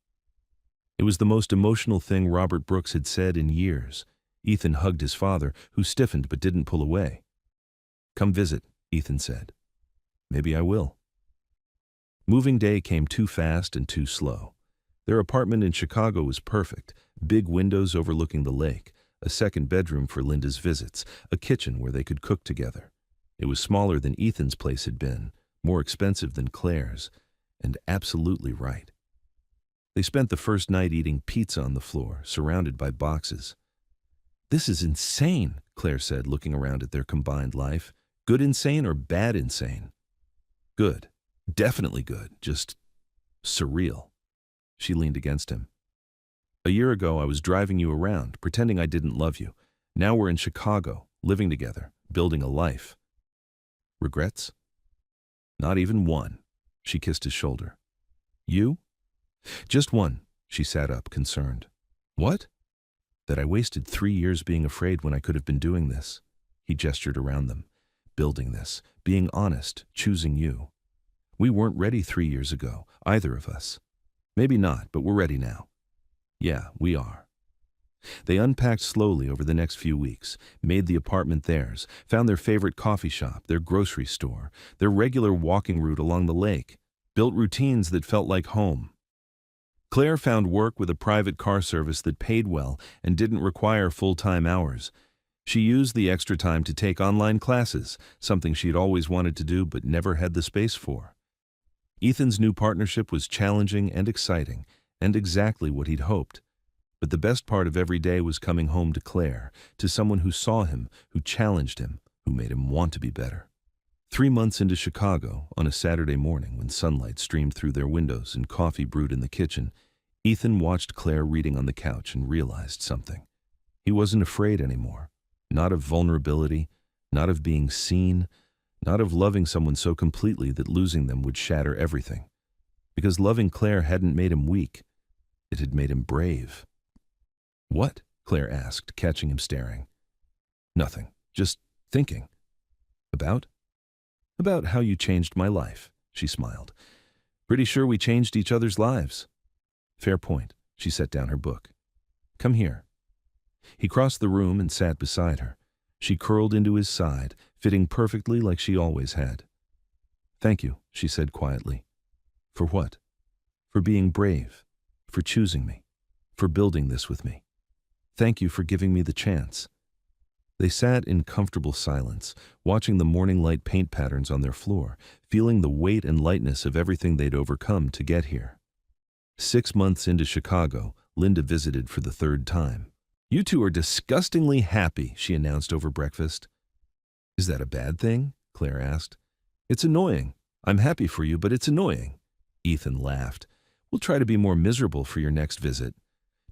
Speaker 1: It was the most emotional thing Robert Brooks had said in years. Ethan hugged his father, who stiffened but didn't pull away. Come visit, Ethan said. Maybe I will. Moving day came too fast and too slow. Their apartment in Chicago was perfect. Big windows overlooking the lake, a second bedroom for Linda's visits, a kitchen where they could cook together. It was smaller than Ethan's place had been, more expensive than Claire's, and absolutely right. They spent the first night eating pizza on the floor, surrounded by boxes. This is insane, Claire said, looking around at their combined life. Good insane or bad insane? Good. Definitely good. Just surreal. She leaned against him. A year ago, I was driving you around, pretending I didn't love you. Now we're in Chicago, living together, building a life. Regrets? Not even one. She kissed his shoulder. You? Just one. She sat up, concerned. What? That I wasted 3 years being afraid when I could have been doing this. He gestured around them. Building this, being honest, choosing you. We weren't ready 3 years ago, either of us. Maybe not, but we're ready now. Yeah, we are. They unpacked slowly over the next few weeks, made the apartment theirs, found their favorite coffee shop, their grocery store, their regular walking route along the lake, built routines that felt like home. Claire found work with a private car service that paid well and didn't require full-time hours. She used the extra time to take online classes, something she'd always wanted to do but never had the space for. Ethan's new partnership was challenging and exciting, and exactly what he'd hoped. But the best part of every day was coming home to Claire, to someone who saw him, who challenged him, who made him want to be better. 3 months into Chicago, on a Saturday morning when sunlight streamed through their windows and coffee brewed in the kitchen, Ethan watched Claire reading on the couch and realized something. He wasn't afraid anymore. Not of vulnerability, not of being seen, not of loving someone so completely that losing them would shatter everything. Because loving Claire hadn't made him weak. It had made him brave. What? Claire asked, catching him staring. Nothing. Just thinking. About? About how you changed my life, she smiled. Pretty sure we changed each other's lives. Fair point. She set down her book. Come here. He crossed the room and sat beside her. She curled into his side, fitting perfectly like she always had. Thank you, she said quietly. For what? For being brave. For choosing me. For building this with me. Thank you for giving me the chance. They sat in comfortable silence, watching the morning light paint patterns on their floor, feeling the weight and lightness of everything they'd overcome to get here. 6 months into Chicago, Linda visited for the 3rd time. You two are disgustingly happy, she announced over breakfast. Is that a bad thing? Claire asked. It's annoying. I'm happy for you, but it's annoying. Ethan laughed. We'll try to be more miserable for your next visit.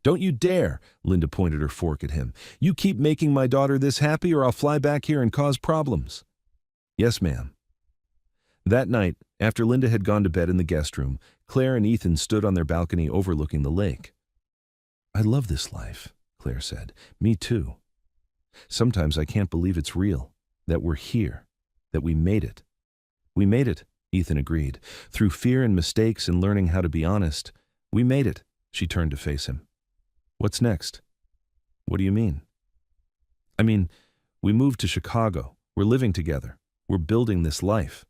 Speaker 1: Don't you dare, Linda pointed her fork at him. You keep making my daughter this happy or I'll fly back here and cause problems. Yes, ma'am. That night, after Linda had gone to bed in the guest room, Claire and Ethan stood on their balcony overlooking the lake. I love this life, Claire said. Me too. Sometimes I can't believe it's real, that we're here, that we made it. We made it, Ethan agreed. Through fear and mistakes and learning how to be honest, we made it. She turned to face him. What's next? What do you mean? I mean, we moved to Chicago. We're living together. We're building this life.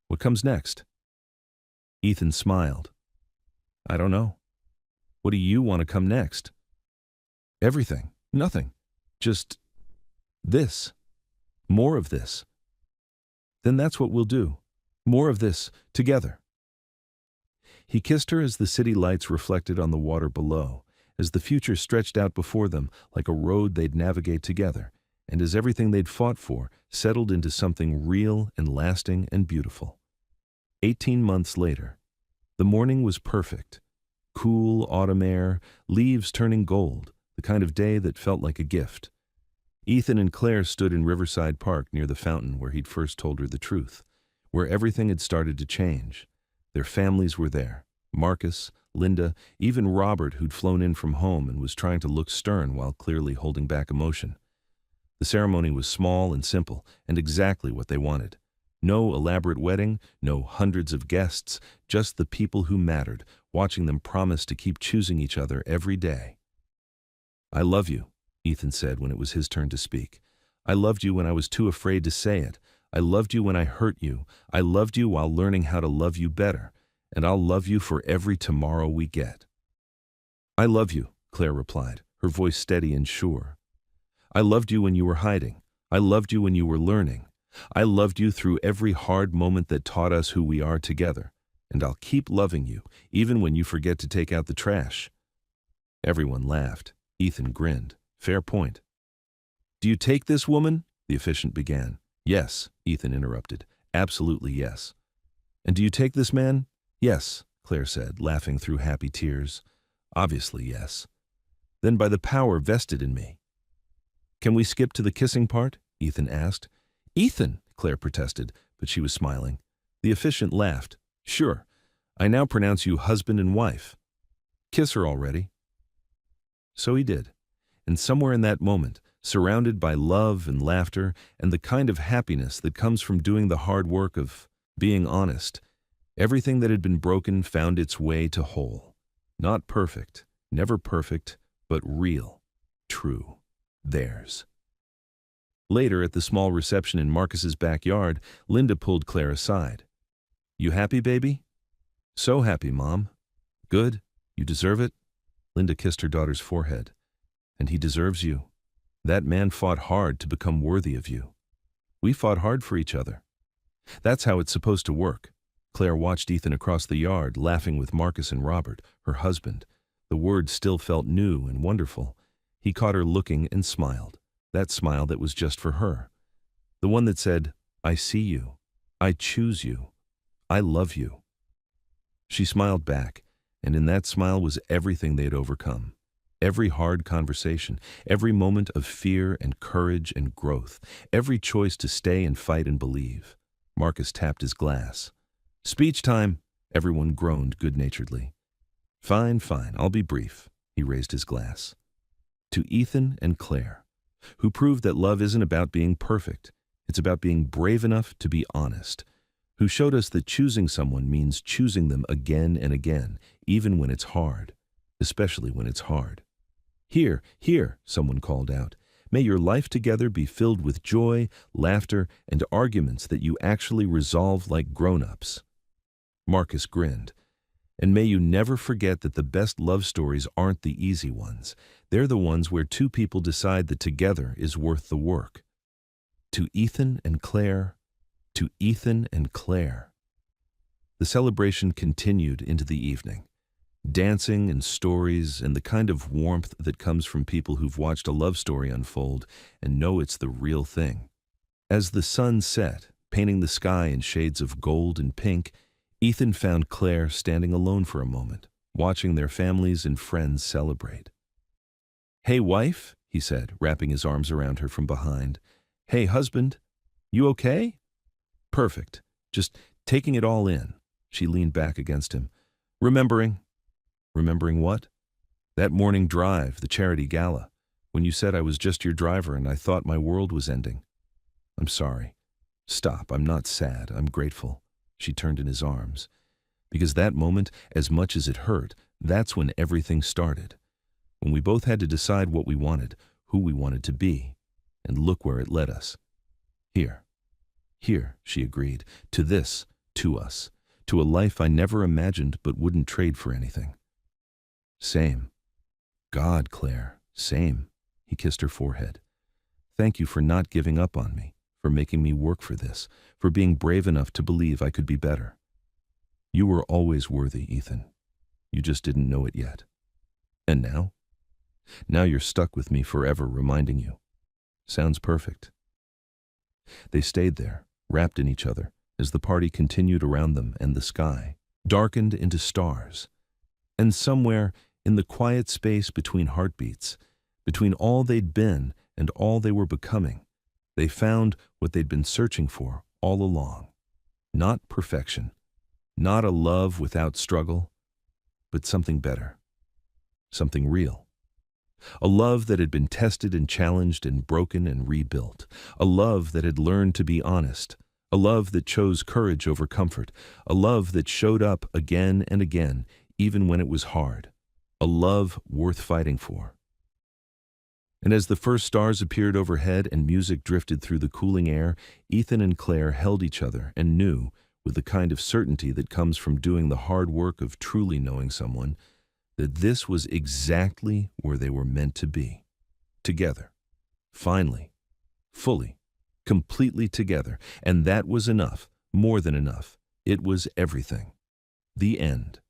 Speaker 1: What comes next? Ethan smiled. I don't know. What do you want to come next? Everything. Nothing. Just this. More of this. Then that's what we'll do. More of this, together. He kissed her as the city lights reflected on the water below, as the future stretched out before them like a road they'd navigate together, and as everything they'd fought for settled into something real and lasting and beautiful. 18 months later, the morning was perfect. Cool autumn air, leaves turning gold, the kind of day that felt like a gift. Ethan and Claire stood in Riverside Park near the fountain where he'd first told her the truth, where everything had started to change. Their families were there. Marcus, Linda, even Robert, who'd flown in from home and was trying to look stern while clearly holding back emotion. The ceremony was small and simple, and exactly what they wanted. No elaborate wedding, no hundreds of guests, just the people who mattered, watching them promise to keep choosing each other every day. I love you, Ethan said when it was his turn to speak. I loved you when I was too afraid to say it. I loved you when I hurt you. I loved you while learning how to love you better. And I'll love you for every tomorrow we get. I love you, Claire replied, her voice steady and sure. I loved you when you were hiding. I loved you when you were learning. I loved you through every hard moment that taught us who we are together. And I'll keep loving you, even when you forget to take out the trash. Everyone laughed. Ethan grinned. Fair point. Do you take this woman? The officiant began. Yes, Ethan interrupted. Absolutely yes. And do you take this man? Yes, Claire said, laughing through happy tears. Obviously yes. Then by the power vested in me. Can we skip to the kissing part? Ethan asked. Ethan, Claire protested, but she was smiling. The officiant laughed. Sure, I now pronounce you husband and wife. Kiss her already. So he did, and somewhere in that moment, surrounded by love and laughter and the kind of happiness that comes from doing the hard work of being honest, everything that had been broken found its way to whole. Not perfect, never perfect, but real, true, theirs. Later, at the small reception in Marcus's backyard, Linda pulled Claire aside. You happy, baby? So happy, Mom. Good. You deserve it. Linda kissed her daughter's forehead. And he deserves you. That man fought hard to become worthy of you. We fought hard for each other. That's how it's supposed to work. Claire watched Ethan across the yard, laughing with Marcus and Robert, her husband. The words still felt new and wonderful. He caught her looking and smiled. That smile that was just for her. The one that said, I see you. I choose you. I love you. She smiled back, and in that smile was everything they had overcome. Every hard conversation, every moment of fear and courage and growth, every choice to stay and fight and believe. Marcus tapped his glass. Speech time, everyone groaned good-naturedly. Fine, fine, I'll be brief. He raised his glass. To Ethan and Claire, who proved that love isn't about being perfect. It's about being brave enough to be honest. Who showed us that choosing someone means choosing them again and again, even when it's hard, especially when it's hard. Here, here, someone called out. May your life together be filled with joy, laughter, and arguments that you actually resolve like grown-ups. Marcus grinned. And may you never forget that the best love stories aren't the easy ones. They're the ones where two people decide that together is worth the work. To Ethan and Claire, to Ethan and Claire. The celebration continued into the evening. Dancing and stories and the kind of warmth that comes from people who've watched a love story unfold and know it's the real thing. As the sun set, painting the sky in shades of gold and pink, Ethan found Claire standing alone for a moment, watching their families and friends celebrate. Hey, wife, he said, wrapping his arms around her from behind. Hey, husband, you okay? Perfect. Just taking it all in. She leaned back against him. Remembering what? That morning drive, the charity gala, when you said I was just your driver and I thought my world was ending. I'm sorry. Stop, I'm not sad, I'm grateful. She turned in his arms. Because that moment, as much as it hurt, that's when everything started. When we both had to decide what we wanted, who we wanted to be, and look where it led us. Here, she agreed, to this, to us, to a life I never imagined but wouldn't trade for anything. Same. God, Claire, same. He kissed her forehead. Thank you for not giving up on me, for making me work for this, for being brave enough to believe I could be better. You were always worthy, Ethan. You just didn't know it yet. And now? Now you're stuck with me forever, reminding you. Sounds perfect. They stayed there, wrapped in each other, as the party continued around them and the sky darkened into stars. And somewhere, in the quiet space between heartbeats, between all they'd been and all they were becoming, they found what they'd been searching for all along. Not perfection, not a love without struggle, but something better, something real. A love that had been tested and challenged and broken and rebuilt. A love that had learned to be honest. A love that chose courage over comfort. A love that showed up again and again, even when it was hard. A love worth fighting for. And as the first stars appeared overhead and music drifted through the cooling air, Ethan and Claire held each other and knew, with the kind of certainty that comes from doing the hard work of truly knowing someone, that this was exactly where they were meant to be. Together. Finally. Fully. Completely together. And that was enough. More than enough. It was everything. The end.